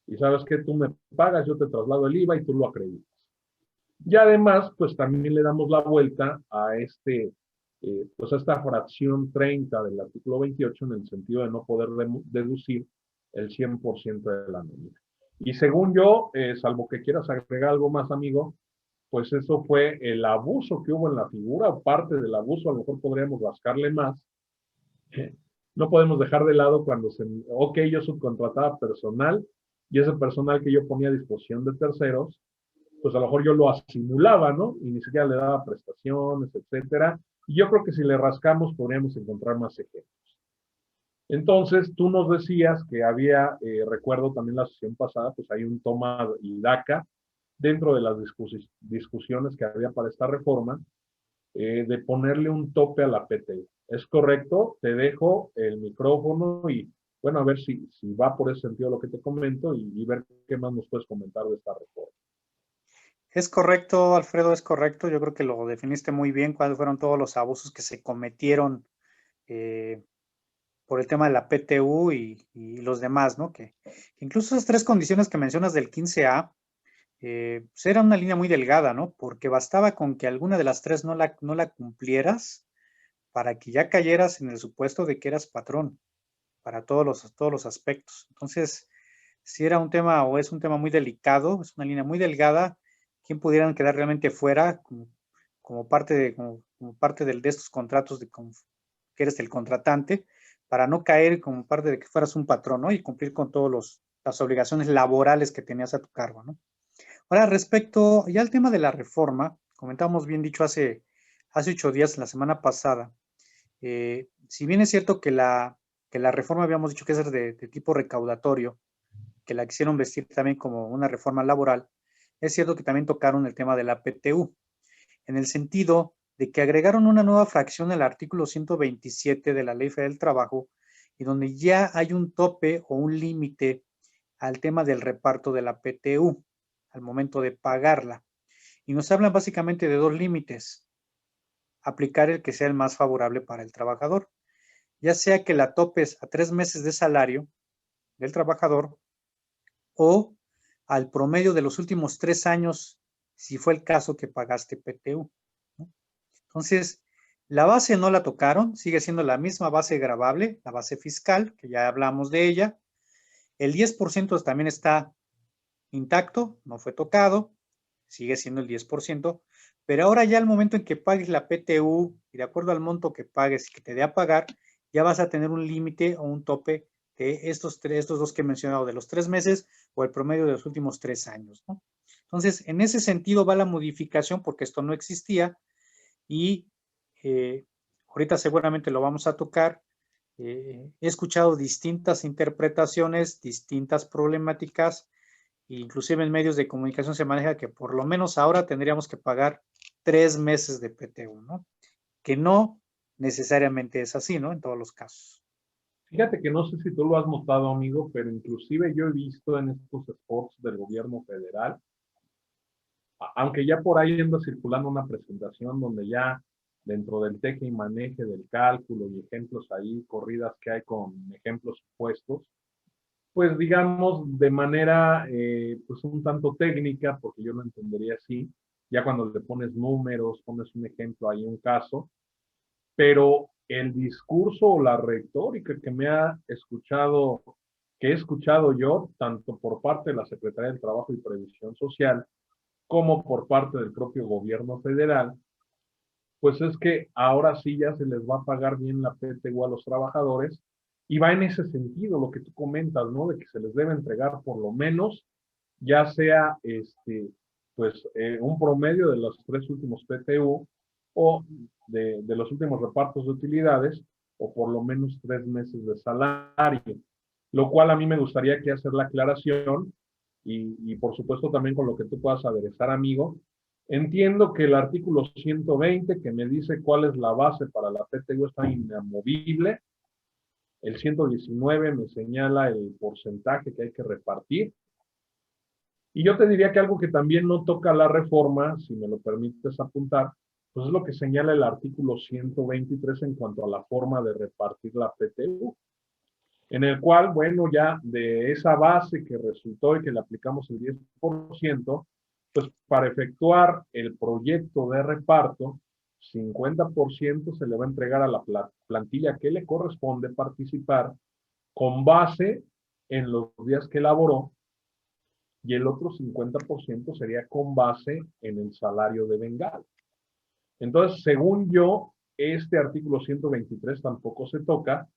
y sabes que tú me pagas, yo te traslado el IVA y tú lo acreditas. Y además, pues también le damos la vuelta a pues a esta fracción 30 del artículo 28 en el sentido de no poder deducir el 100% de la nómina. Y según yo, salvo que quieras agregar algo más, amigo, pues eso fue el abuso que hubo en la figura, o parte del abuso, a lo mejor podríamos rascarle más. No podemos dejar de lado cuando yo subcontrataba personal, y ese personal que yo ponía a disposición de terceros, pues a lo mejor yo lo asimulaba, ¿no? Y ni siquiera le daba prestaciones, etcétera. Y yo creo que si le rascamos podríamos encontrar más ejemplos. Entonces, tú nos decías que había, recuerdo también la sesión pasada, pues hay un toma y daca dentro de las discusiones que había para esta reforma, de ponerle un tope a la PTU. ¿Es correcto? Te dejo el micrófono y, bueno, a ver si va por ese sentido lo que te comento y ver qué más nos puedes comentar de esta reforma. Es correcto, Alfredo, es correcto. Yo creo que lo definiste muy bien, cuáles fueron todos los abusos que se cometieron por el tema de la PTU y los demás, ¿no? Que incluso esas tres condiciones que mencionas del 15A, pues era una línea muy delgada, ¿no? Porque bastaba con que alguna de las tres no la cumplieras para que ya cayeras en el supuesto de que eras patrón para todos los aspectos. Entonces, si era un tema o es un tema muy delicado, es una línea muy delgada, quien pudieran quedar realmente fuera como parte de, como parte de estos contratos que eres el contratante, para no caer como parte de que fueras un patrón, ¿no? Y cumplir con todas las obligaciones laborales que tenías a tu cargo, ¿no? Ahora, respecto ya al tema de la reforma, comentamos bien dicho hace 8 días, la semana pasada, si bien es cierto que la reforma habíamos dicho que es de tipo recaudatorio, que la quisieron vestir también como una reforma laboral, es cierto que también tocaron el tema de la PTU, en el sentido de que agregaron una nueva fracción al artículo 127 de la Ley Federal del Trabajo, y donde ya hay un tope o un límite al tema del reparto de la PTU al momento de pagarla. Y nos hablan básicamente de dos límites. Aplicar el que sea el más favorable para el trabajador, ya sea que la topes a 3 meses de salario del trabajador o al promedio de los últimos 3 años, si fue el caso que pagaste PTU, ¿no? Entonces, la base no la tocaron, sigue siendo la misma base gravable, la base fiscal, que ya hablamos de ella. El 10% también está intacto, no fue tocado, sigue siendo el 10%, pero ahora ya al momento en que pagues la PTU y de acuerdo al monto que pagues y que te dé a pagar, ya vas a tener un límite o un tope de estos dos que he mencionado, de los 3 meses o el promedio de los últimos 3 años, ¿no? Entonces, en ese sentido va la modificación porque esto no existía y ahorita seguramente lo vamos a tocar. He escuchado distintas interpretaciones, distintas problemáticas, inclusive en medios de comunicación se maneja que por lo menos ahora tendríamos que pagar 3 meses de PTU, ¿no? Que no necesariamente es así, ¿no? En todos los casos. Fíjate que no sé si tú lo has notado, amigo, pero inclusive yo he visto en estos spots del gobierno federal, aunque ya por ahí anda circulando una presentación donde ya dentro del teje y maneje del cálculo y ejemplos ahí, corridas que hay con ejemplos supuestos, pues digamos de manera pues un tanto técnica, porque yo lo entendería así, ya cuando le pones números, pones un ejemplo ahí, un caso, pero el discurso o la retórica que he escuchado yo, tanto por parte de la Secretaría del Trabajo y Previsión Social, como por parte del propio gobierno federal, pues es que ahora sí ya se les va a pagar bien la PTU a los trabajadores y va en ese sentido lo que tú comentas, ¿no? De que se les debe entregar por lo menos, ya sea un promedio de los 3 últimos PTU o de los últimos repartos de utilidades o por lo menos 3 meses de salario, lo cual a mí me gustaría que hacer la aclaración y por supuesto también con lo que tú puedas aderezar, amigo. Entiendo que el artículo 120 que me dice cuál es la base para la PTU está inamovible. El 119 me señala el porcentaje que hay que repartir. Y yo te diría que algo que también no toca la reforma, si me lo permites apuntar, pues es lo que señala el artículo 123 en cuanto a la forma de repartir la PTU, en el cual, bueno, ya de esa base que resultó y que le aplicamos el 10%, pues para efectuar el proyecto de reparto, 50% se le va a entregar a la plantilla que le corresponde participar con base en los días que elaboró y el otro 50% sería con base en el salario de Bengal. Entonces, según yo, este artículo 123 tampoco se toca.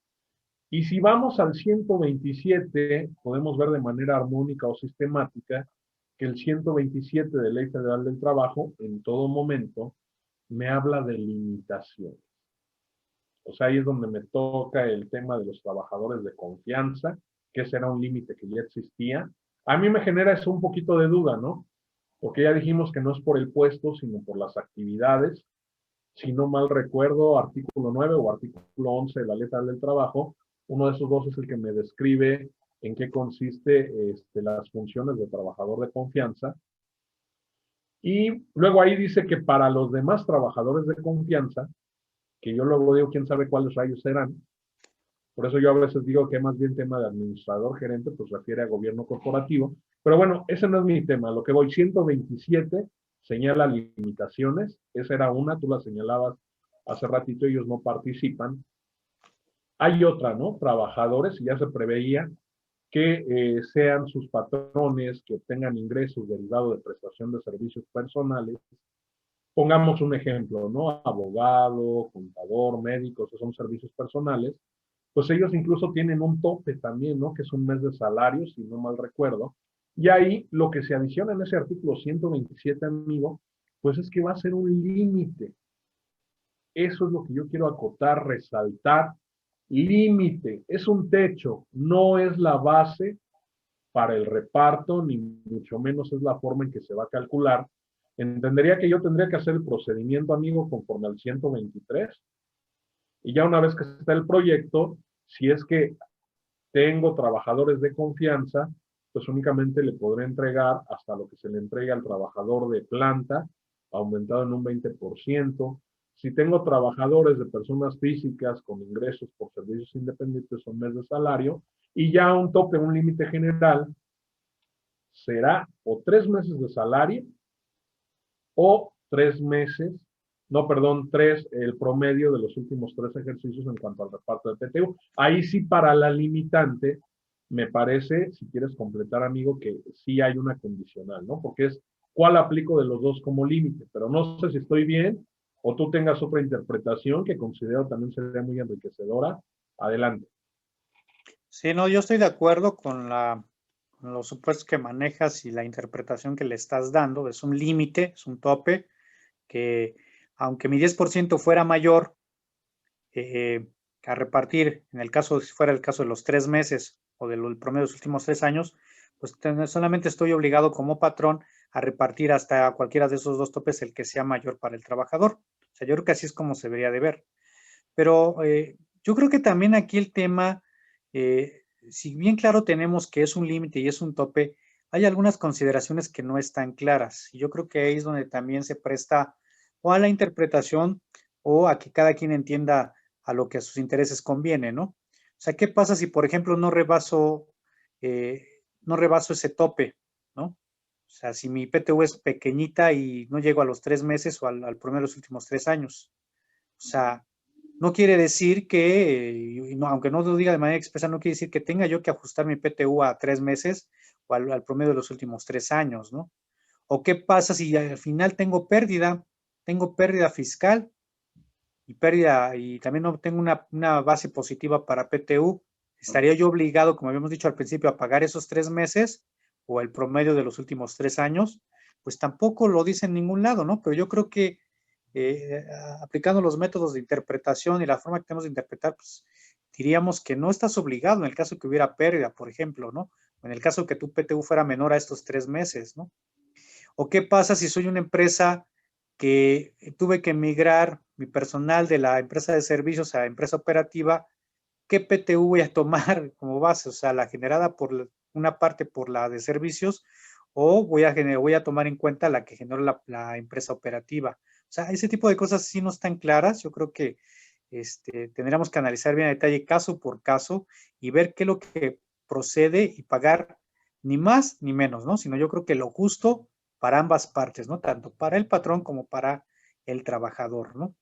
Y si vamos al 127, podemos ver de manera armónica o sistemática que el 127 de Ley Federal del Trabajo, en todo momento, me habla de limitaciones. O sea, ahí es donde me toca el tema de los trabajadores de confianza, que ese era un límite que ya existía. A mí me genera eso un poquito de duda, ¿no? Porque ya dijimos que no es por el puesto, sino por las actividades. Si no mal recuerdo, artículo 9 o artículo 11 de la Ley Federal del Trabajo, uno de esos dos es el que me describe en qué consiste las funciones de trabajador de confianza. Y luego ahí dice que para los demás trabajadores de confianza, que yo luego digo quién sabe cuáles rayos serán, por eso yo a veces digo que más bien tema de administrador gerente, pues refiere a gobierno corporativo, pero bueno, ese no es mi tema, lo que voy, 127 señala limitaciones, esa era una, tú la señalabas hace ratito, ellos no participan. Hay otra, ¿no? Trabajadores, y ya se preveía que sean sus patrones, que obtengan ingresos derivados de prestación de servicios personales, Pongamos un ejemplo, ¿no? Abogado, contador, médico, esos son servicios personales, pues ellos incluso tienen un tope también, ¿no? Que es un mes de salario, si no mal recuerdo. Y ahí lo que se adiciona en ese artículo 127, amigo, pues es que va a ser un límite. Eso es lo que yo quiero acotar, resaltar. Límite, es un techo, no es la base para el reparto, ni mucho menos es la forma en que se va a calcular. Entendería que yo tendría que hacer el procedimiento, amigo, conforme al 123. Y ya una vez que está el proyecto, si es que tengo trabajadores de confianza, pues únicamente le podré entregar hasta lo que se le entregue al trabajador de planta, aumentado en un 20%. Si tengo trabajadores de personas físicas con ingresos por servicios independientes o mes de salario, y ya un tope, un límite general, será o 3 meses de salario o 3 meses, no, perdón, el promedio de los últimos 3 ejercicios en cuanto al reparto de PTU. Ahí sí, para la limitante, me parece, si quieres completar, amigo, que sí hay una condicional, ¿no? Porque es cuál aplico de los dos como límite, pero no sé si estoy bien o tú tengas otra interpretación que considero también sería muy enriquecedora. Adelante. Sí, no, yo estoy de acuerdo con los supuestos que manejas y la interpretación que le estás dando. Es un límite, es un tope, que aunque mi 10% fuera mayor a repartir, en el caso, si fuera el caso de los 3 meses o del promedio de los últimos 3 años, pues solamente estoy obligado como patrón a repartir hasta cualquiera de esos dos topes el que sea mayor para el trabajador. O sea, yo creo que así es como se debería de ver. Pero yo creo que también aquí el tema, si bien claro tenemos que es un límite y es un tope, hay algunas consideraciones que no están claras. Y yo creo que ahí es donde también se presta o a la interpretación o a que cada quien entienda a lo que a sus intereses conviene, ¿no? O sea, ¿qué pasa si, por ejemplo, no rebaso ese tope, ¿no? O sea, si mi PTU es pequeñita y no llego a los 3 meses o al promedio de los últimos 3 años. O sea, no quiere decir que, aunque no lo diga de manera expresa, no quiere decir que tenga yo que ajustar mi PTU a 3 meses o al promedio de los últimos 3 años, ¿no? ¿O qué pasa si al final tengo pérdida fiscal y también no tengo una base positiva para PTU? ¿Estaría yo obligado, como habíamos dicho al principio, a pagar esos 3 meses o el promedio de los últimos 3 años? Pues tampoco lo dice en ningún lado, ¿no? Pero yo creo que aplicando los métodos de interpretación y la forma que tenemos de interpretar, pues diríamos que no estás obligado en el caso que hubiera pérdida, por ejemplo, ¿no? O en el caso que tu PTU fuera menor a estos 3 meses, ¿no? ¿O qué pasa si soy una empresa que tuve que migrar mi personal de la empresa de servicios a la empresa operativa? ¿Qué PTU voy a tomar como base? O sea, la generada por una parte por la de servicios o voy a tomar en cuenta la que generó la empresa operativa. O sea, ese tipo de cosas sí no están claras. Yo creo que tendríamos que analizar bien a detalle caso por caso y ver qué es lo que procede y pagar ni más ni menos, ¿no? Sino yo creo que lo justo para ambas partes, ¿no? Tanto para el patrón como para el trabajador, ¿no?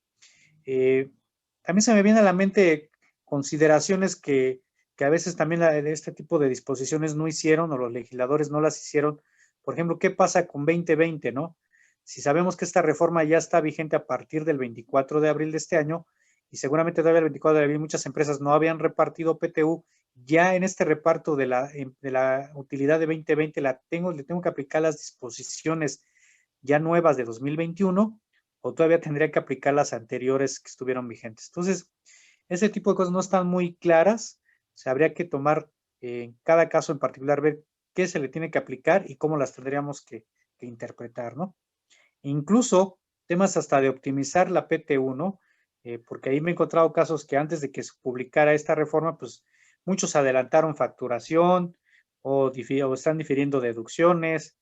También se me viene a la mente consideraciones que a veces también este tipo de disposiciones no hicieron o los legisladores no las hicieron. Por ejemplo, ¿qué pasa con 2020, no? Si sabemos que esta reforma ya está vigente a partir del 24 de abril de este año y seguramente todavía el 24 de abril muchas empresas no habían repartido PTU, ya en este reparto de la utilidad de 2020 le tengo que aplicar las disposiciones ya nuevas de 2021 o todavía tendría que aplicar las anteriores que estuvieron vigentes. Entonces, ese tipo de cosas no están muy claras. O sea, habría que tomar en cada caso en particular, ver qué se le tiene que aplicar y cómo las tendríamos que interpretar, ¿no? Incluso temas hasta de optimizar la PTU, ¿no? Porque ahí me he encontrado casos que antes de que se publicara esta reforma, pues muchos adelantaron facturación o están difiriendo deducciones.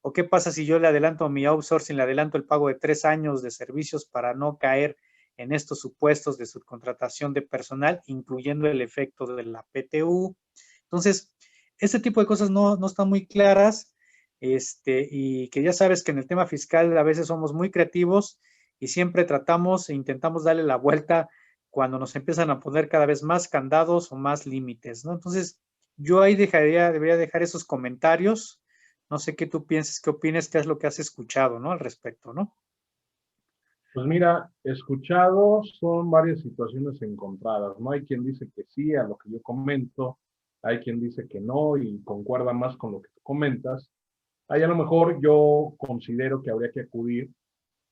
O qué pasa si yo le adelanto a mi outsourcing, le adelanto el pago de 3 años de servicios para no caer en estos supuestos de subcontratación de personal, incluyendo el efecto de la PTU. Entonces, este tipo de cosas no están muy claras, y que ya sabes que en el tema fiscal a veces somos muy creativos y siempre tratamos e intentamos darle la vuelta cuando nos empiezan a poner cada vez más candados o más límites, ¿no? Entonces, yo ahí debería dejar esos comentarios. No sé qué tú piensas, qué opinas, qué es lo que has escuchado, ¿no? Al respecto, ¿no? Pues mira, escuchado son varias situaciones encontradas, ¿no? Hay quien dice que sí a lo que yo comento, hay quien dice que no y concuerda más con lo que tú comentas. Ahí a lo mejor yo considero que habría que acudir,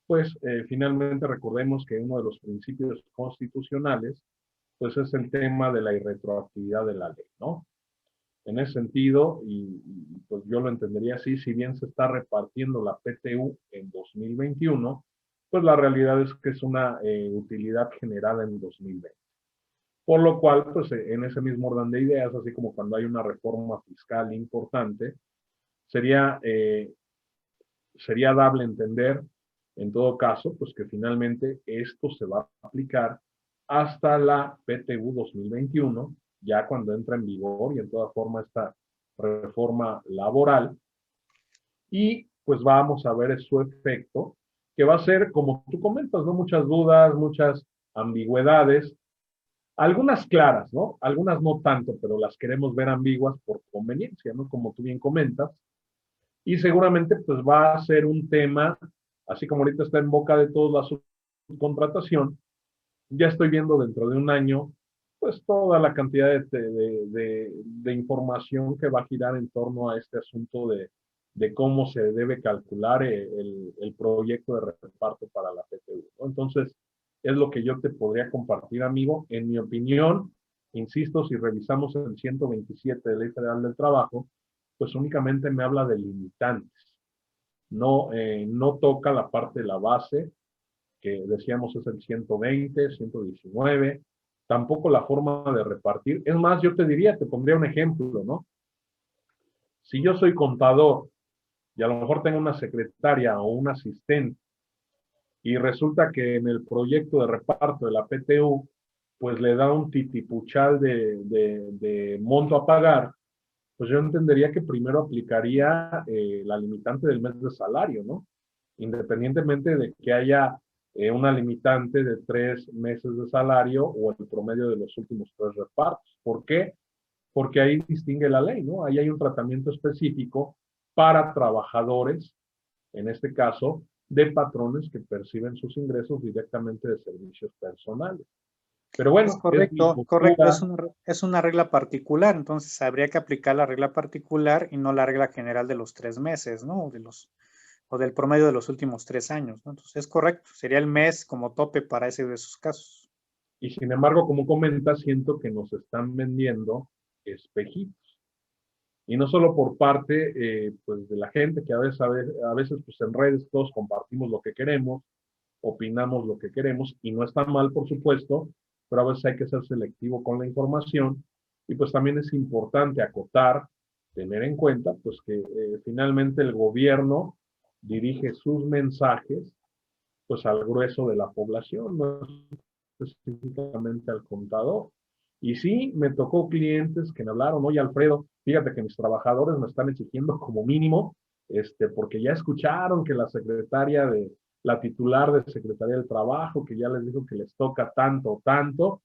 pues finalmente recordemos que uno de los principios constitucionales, pues es el tema de la irretroactividad de la ley, ¿no? En ese sentido, pues yo lo entendería así, si bien se está repartiendo la PTU en 2021, pues la realidad es que es una utilidad generada en 2020. Por lo cual, pues en ese mismo orden de ideas, así como cuando hay una reforma fiscal importante, sería, sería dable entender, en todo caso, pues que finalmente esto se va a aplicar hasta la PTU 2021, ya cuando entra en vigor y en toda forma esta reforma laboral, y pues vamos a ver su efecto, que va a ser, como tú comentas, ¿no? Muchas dudas, muchas ambigüedades, algunas claras, ¿no? Algunas no tanto, pero las queremos ver ambiguas por conveniencia, ¿no? Como tú bien comentas, y seguramente pues va a ser un tema, así como ahorita está en boca de todos la subcontratación, ya estoy viendo dentro de un año pues toda la cantidad de información que va a girar en torno a este asunto de cómo se debe calcular el proyecto de reparto para la PTU, ¿no? Entonces, es lo que yo te podría compartir, amigo. En mi opinión, insisto, si revisamos el 127 de Ley Federal del Trabajo, pues únicamente me habla de limitantes. No, no toca la parte de la base, que decíamos es el 120, 119, tampoco la forma de repartir. Es más, yo te diría, te pondría un ejemplo, ¿no? Si yo soy contador y a lo mejor tengo una secretaria o un asistente y resulta que en el proyecto de reparto de la PTU, pues le da un titipuchal de monto a pagar, pues yo entendería que primero aplicaría la limitante del mes de salario, ¿no? Independientemente de que haya una limitante de 3 meses de salario o el promedio de los últimos 3 repartos. ¿Por qué? Porque ahí distingue la ley, ¿no? Ahí hay un tratamiento específico para trabajadores, en este caso, de patrones que perciben sus ingresos directamente de servicios personales. Pero Es bueno, es mi correcto, correcto, postura. es una regla particular, entonces habría que aplicar la regla particular y no la regla general de los 3 meses, ¿no? O del promedio de los últimos 3 años, ¿no? Entonces es correcto, sería el mes como tope para ese de esos casos. Y sin embargo, como comentas, siento que nos están vendiendo espejitos. Y no solo por parte pues de la gente, que a veces pues en redes todos compartimos lo que queremos, opinamos lo que queremos, y no está mal, por supuesto, pero a veces hay que ser selectivo con la información, y pues también es importante acotar, tener en cuenta, pues que finalmente el gobierno dirige sus mensajes pues al grueso de la población, no específicamente al contador. Y sí, me tocó clientes que me hablaron, oye Alfredo, fíjate que mis trabajadores me están exigiendo como mínimo, porque ya escucharon que la secretaria de, la titular de Secretaría del Trabajo, que ya les dijo que les toca tanto, tanto,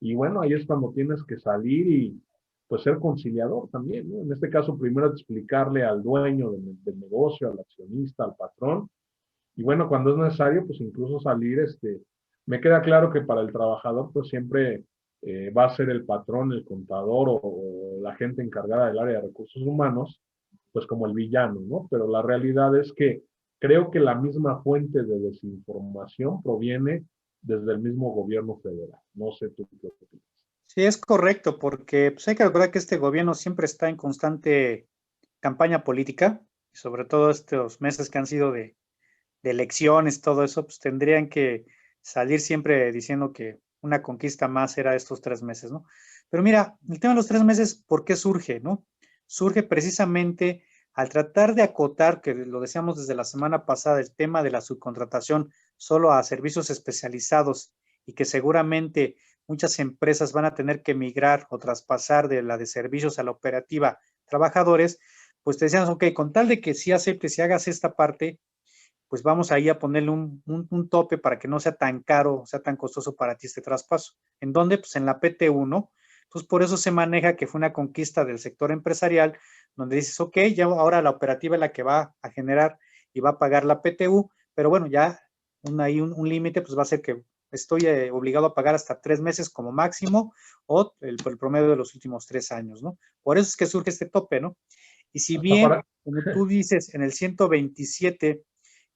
y bueno, ahí es cuando tienes que salir y pues ser conciliador también, ¿no? En este caso, primero explicarle al dueño del negocio, al accionista, al patrón, y bueno, cuando es necesario, pues incluso salir, me queda claro que para el trabajador, pues siempre va a ser el patrón, el contador o la gente encargada del área de recursos humanos, pues como el villano, ¿no? Pero la realidad es que creo que la misma fuente de desinformación proviene desde el mismo gobierno federal. No sé tú qué opinas. Sí, es correcto, porque pues, hay que recordar que este gobierno siempre está en constante campaña política, y sobre todo estos meses que han sido de elecciones, todo eso, pues tendrían que salir siempre diciendo que una conquista más era estos 3 meses, ¿no? Pero mira, el tema de los 3 meses, ¿por qué surge, no? Surge precisamente al tratar de acotar, que lo decíamos desde la semana pasada, el tema de la subcontratación solo a servicios especializados y que seguramente muchas empresas van a tener que migrar o traspasar de la de servicios a la operativa trabajadores, pues te decíamos, ok, con tal de que sí aceptes y hagas esta parte, pues vamos ahí a ponerle un tope para que no sea tan caro, sea tan costoso para ti este traspaso. ¿En dónde? Pues en la PTU, ¿no? Entonces, por eso se maneja que fue una conquista del sector empresarial, donde dices, ok, ya ahora la operativa es la que va a generar y va a pagar la PTU, pero bueno, ya hay un límite, pues va a ser que estoy obligado a pagar hasta 3 meses como máximo, o el promedio de los últimos 3 años, ¿no? Por eso es que surge este tope, ¿no? Y si Hasta bien, para, como tú dices, en el 127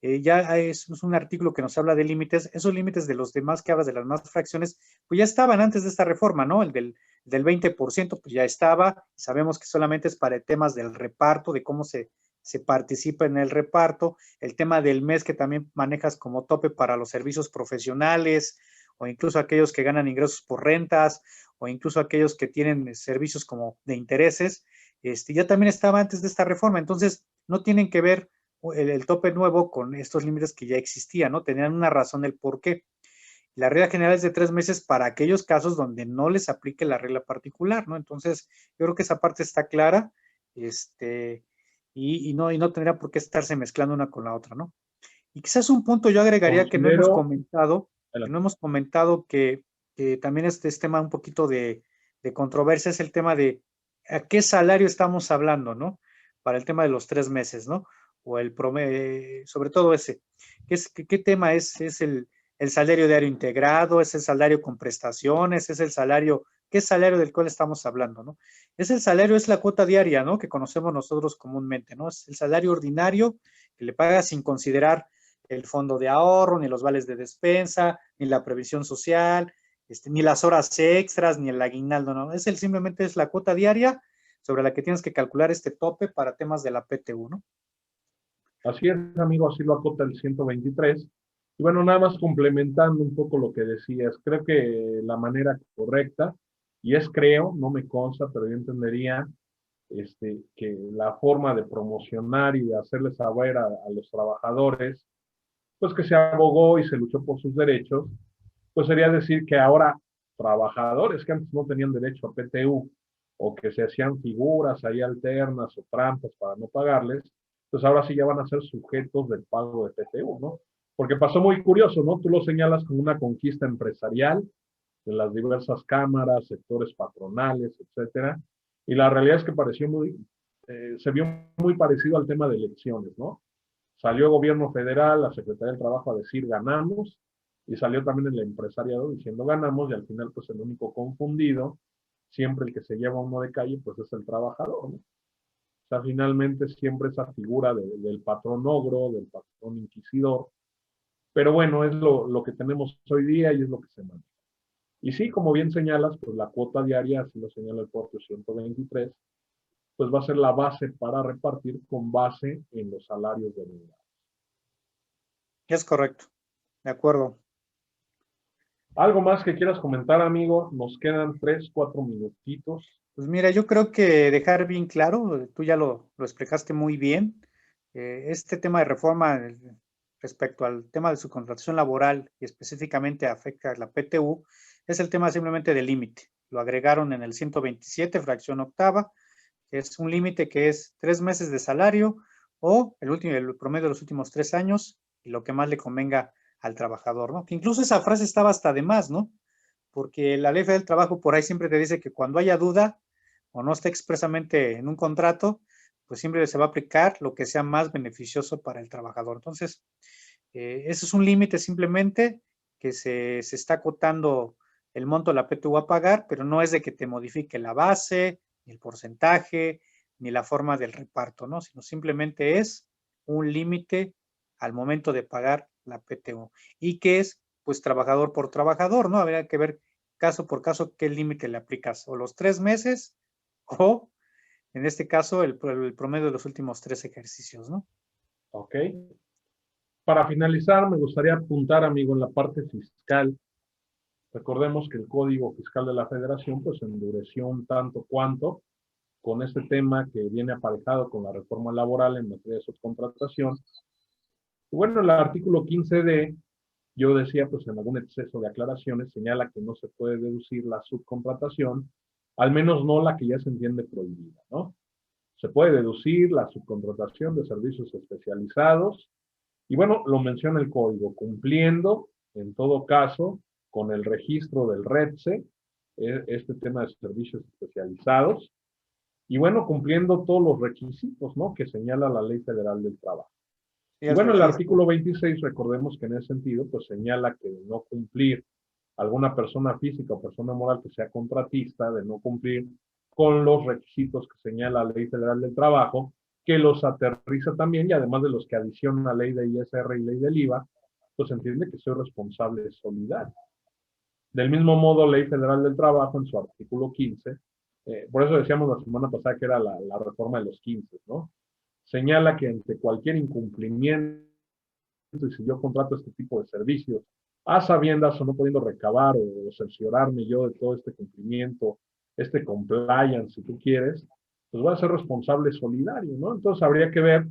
ya es un artículo que nos habla de límites, esos límites de los demás que hablas de las más fracciones, pues ya estaban antes de esta reforma, ¿no? El del 20%, pues ya estaba, sabemos que solamente es para temas del reparto, de cómo se participa en el reparto, el tema del mes que también manejas como tope para los servicios profesionales, o incluso aquellos que ganan ingresos por rentas, o incluso aquellos que tienen servicios como de intereses, ya también estaba antes de esta reforma, entonces no tienen que ver el tope nuevo con estos límites que ya existían, ¿no? Tenían una razón del por qué. La regla general es de 3 meses para aquellos casos donde no les aplique la regla particular, ¿no? Entonces, yo creo que esa parte está clara, y no tendría por qué estarse mezclando una con la otra, ¿no? Y quizás un punto yo agregaría que no hemos considero, comentado, que también este es tema un poquito de controversia, es el tema de a qué salario estamos hablando, ¿no? Para el tema de los 3 meses, ¿no? O el promedio, sobre todo ese. ¿Qué tema es? ¿Es el salario diario integrado? ¿Es el salario con prestaciones? ¿Es el salario? ¿Qué salario del cual estamos hablando, no? Es el salario, es la cuota diaria, ¿no? Que conocemos nosotros comúnmente, ¿no? Es el salario ordinario que le paga sin considerar el fondo de ahorro, ni los vales de despensa, ni la previsión social, ni las horas extras, ni el aguinaldo, ¿no? Simplemente es la cuota diaria sobre la que tienes que calcular este tope para temas de la PTU, ¿no? así es, amigo, así lo acota el 123. Y bueno, nada más complementando un poco lo que decías, creo que la manera correcta, y es creo, no me consta, pero yo entendería que la forma de promocionar y de hacerles saber a los trabajadores, pues que se abogó y se luchó por sus derechos, pues sería decir que ahora trabajadores que antes no tenían derecho a PTU o que se hacían figuras ahí alternas o trampas para no pagarles, pues ahora sí ya van a ser sujetos del pago de PTU, ¿no? Porque pasó muy curioso, ¿no? Tú lo señalas como una conquista empresarial de las diversas cámaras, sectores patronales, etcétera, y la realidad es que se vio muy parecido al tema de elecciones, ¿no? Salió el gobierno federal, la Secretaría del Trabajo a decir ganamos, y salió también el empresariado diciendo ganamos, y al final pues el único confundido, siempre el que se lleva uno de calle, pues es el trabajador, ¿no? O sea, finalmente siempre esa figura del patrón ogro, del patrón inquisidor, pero bueno, es lo que tenemos hoy día y es lo que se maneja. Y sí, como bien señalas, pues la cuota diaria, así lo señala el propio 123, pues va a ser la base para repartir con base en los salarios de unidad. Es correcto, de acuerdo. ¿Algo más que quieras comentar, amigo? Nos quedan 3, 4 minutitos. Pues mira, yo creo que dejar bien claro, tú ya lo explicaste muy bien, este tema de reforma respecto al tema de su contratación laboral y específicamente afecta a la PTU, es el tema simplemente del límite. Lo agregaron en el 127, fracción octava, que es un límite que es 3 meses de salario o el promedio de los últimos 3 años y lo que más le convenga al trabajador, ¿no? Que incluso esa frase estaba hasta de más, ¿no? Porque la ley federal del trabajo por ahí siempre te dice que cuando haya duda o no esté expresamente en un contrato, pues siempre se va a aplicar lo que sea más beneficioso para el trabajador. Entonces, ese es un límite simplemente que se está acotando el monto de la PTU a pagar, pero no es de que te modifique la base, ni el porcentaje, ni la forma del reparto, ¿no? Sino simplemente es un límite al momento de pagar la PTU. Y que es, pues, trabajador por trabajador, ¿no? Habría que ver caso por caso qué límite le aplicas, o los 3 meses, o en este caso el promedio de los últimos 3 ejercicios, ¿no? Ok. Para finalizar, me gustaría apuntar, amigo, en la parte fiscal. Recordemos que el Código Fiscal de la Federación pues endureció un tanto cuanto con este tema que viene aparejado con la reforma laboral en materia de subcontratación. Y bueno, el artículo 15D, yo decía, pues en algún exceso de aclaraciones, señala que no se puede deducir la subcontratación, al menos no la que ya se entiende prohibida, ¿no? Se puede deducir la subcontratación de servicios especializados, y bueno, lo menciona el código, cumpliendo, en todo caso, con el registro del RETSE, este tema de servicios especializados. Y bueno, cumpliendo todos los requisitos, ¿no?, que señala la Ley Federal del Trabajo. Y bueno, el artículo 26, recordemos que en ese sentido, pues señala que de no cumplir alguna persona física o persona moral que sea contratista, de no cumplir con los requisitos que señala la Ley Federal del Trabajo, que los aterriza también, y además de los que adiciona la ley de ISR y ley del IVA, pues entiende que soy responsable solidario. Del mismo modo, Ley Federal del Trabajo, en su artículo 15, por eso decíamos la semana pasada que era la reforma de los 15, ¿no? Señala que ante cualquier incumplimiento, y si yo contrato este tipo de servicios, a sabiendas o no pudiendo recabar o cerciorarme yo de todo este cumplimiento, este compliance, si tú quieres, pues voy a ser responsable solidario, ¿no? Entonces habría que ver,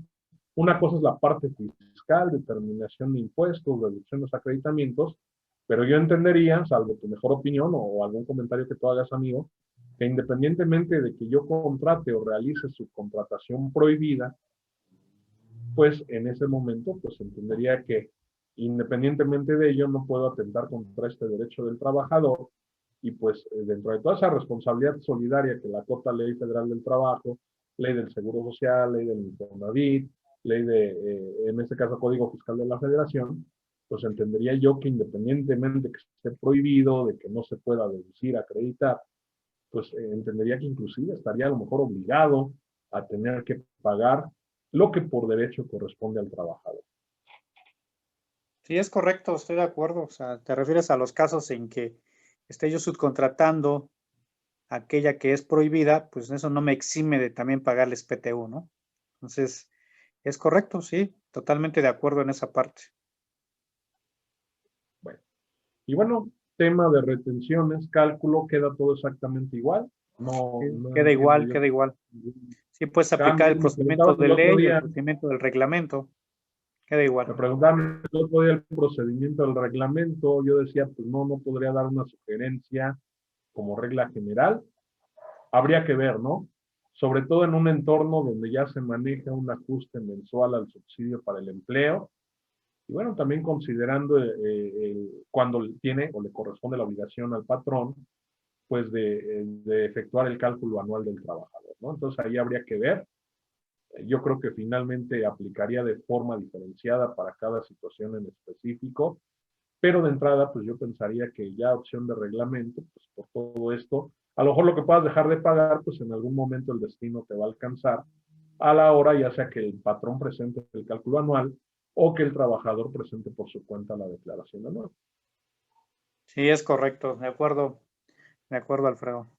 una cosa es la parte fiscal, determinación de impuestos, deducciones, acreditamientos, pero yo entendería, salvo tu mejor opinión o algún comentario que tú hagas, amigo, que independientemente de que yo contrate o realice subcontratación prohibida, pues en ese momento, pues entendería que independientemente de ello no puedo atentar contra este derecho del trabajador, y pues dentro de toda esa responsabilidad solidaria que la acota Ley Federal del Trabajo, Ley del Seguro Social, Ley del Infonavit, Ley de, en este caso, Código Fiscal de la Federación, pues entendería yo que independientemente de que esté prohibido, de que no se pueda deducir, acreditar, pues entendería que inclusive estaría a lo mejor obligado a tener que pagar lo que por derecho corresponde al trabajador. Sí, es correcto, estoy de acuerdo. O sea, te refieres a los casos en que esté yo subcontratando aquella que es prohibida, pues eso no me exime de también pagarles PTU, ¿no? Entonces, es correcto, sí, totalmente de acuerdo en esa parte. Bueno, y bueno, tema de retenciones, cálculo, queda todo exactamente igual. No, Sí, no queda igual, yo queda igual. Sí, puedes aplicar el me procedimiento preguntaban de el otro ley y el día, procedimiento del reglamento. Queda me igual. preguntaban el otro día el procedimiento del reglamento, yo decía, pues no podría dar una sugerencia como regla general. Habría que ver, ¿no? Sobre todo en un entorno donde ya se maneja un ajuste mensual al subsidio para el empleo. Y bueno, también considerando cuando tiene o le corresponde la obligación al patrón, pues de efectuar el cálculo anual del trabajador, ¿no? Entonces ahí habría que ver. Yo creo que finalmente aplicaría de forma diferenciada para cada situación en específico, pero de entrada, pues yo pensaría que ya opción de reglamento, pues por todo esto, a lo mejor lo que puedas dejar de pagar, pues en algún momento el destino te va a alcanzar a la hora, ya sea que el patrón presente el cálculo anual o que el trabajador presente por su cuenta la declaración anual. Sí, es correcto, de acuerdo, Alfredo.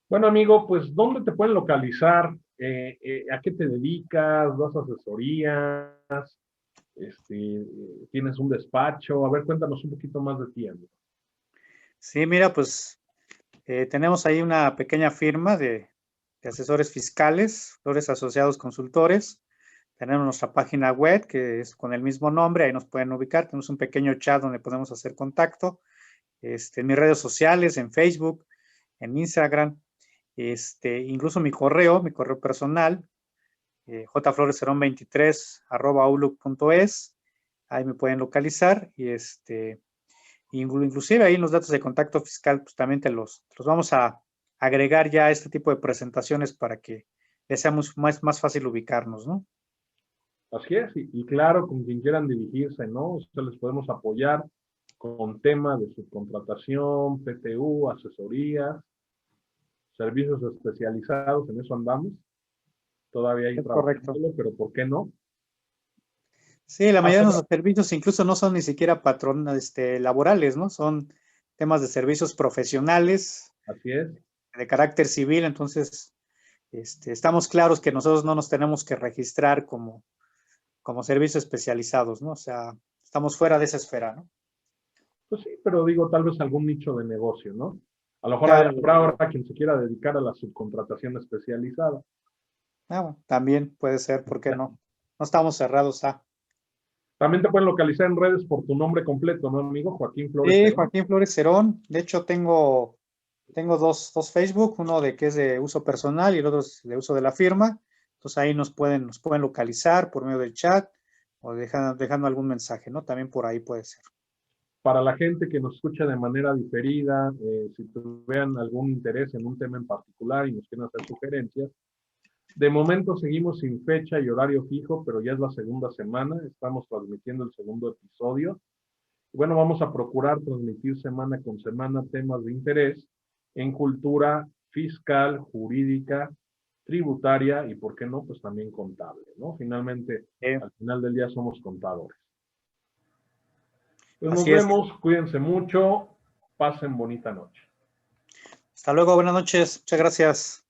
Bueno, amigo, pues ¿dónde te pueden localizar? ¿A qué te dedicas? ¿Das asesorías? ¿Tienes un despacho? A ver, cuéntanos un poquito más de ti, amigo. Sí, mira, pues tenemos ahí una pequeña firma de asesores fiscales, Flores Asociados Consultores. Tenemos nuestra página web que es con el mismo nombre, ahí nos pueden ubicar. Tenemos un pequeño chat donde podemos hacer contacto. En mis redes sociales, en Facebook, en Instagram, incluso mi correo personal, jflores23@outlook.es. Ahí me pueden localizar y inclusive ahí en los datos de contacto fiscal, pues también te los vamos a agregar ya a este tipo de presentaciones para que les sea más fácil ubicarnos, ¿no? Así es, y claro, con quien quieran dirigirse, ¿no? Ustedes les podemos apoyar con temas de subcontratación, PTU, asesorías, servicios especializados, en eso andamos. Todavía hay trabajándolo, pero ¿por qué no? Sí, la mayoría de nuestros servicios incluso no son ni siquiera laborales, ¿no? Son temas de servicios profesionales. Así es. De carácter civil, entonces estamos claros que nosotros no nos tenemos que registrar como servicios especializados, ¿no? O sea, estamos fuera de esa esfera, ¿no? Pues sí, pero digo, tal vez algún nicho de negocio, ¿no? A lo mejor Claro. habrá ahora quien se quiera dedicar a la subcontratación especializada. Bueno, también puede ser, ¿por qué no? No estamos cerrados a. También te pueden localizar en redes por tu nombre completo, ¿no, amigo? Joaquín Flores. Sí, Joaquín Flores Cerón. De hecho, tengo dos Facebook, uno que es de uso personal y el otro es de uso de la firma. Entonces ahí nos pueden localizar por medio del chat o dejando algún mensaje, ¿no? También por ahí puede ser. Para la gente que nos escucha de manera diferida, si tuvieran algún interés en un tema en particular y nos quieren hacer sugerencias, de momento seguimos sin fecha y horario fijo, pero ya es la segunda semana, estamos transmitiendo el segundo episodio. Bueno, vamos a procurar transmitir semana con semana temas de interés en cultura fiscal, jurídica, tributaria y, ¿por qué no?, pues también contable, ¿no? Finalmente, al final del día somos contadores. Pues nos vemos, cuídense mucho, pasen bonita noche. Hasta luego, buenas noches, muchas gracias.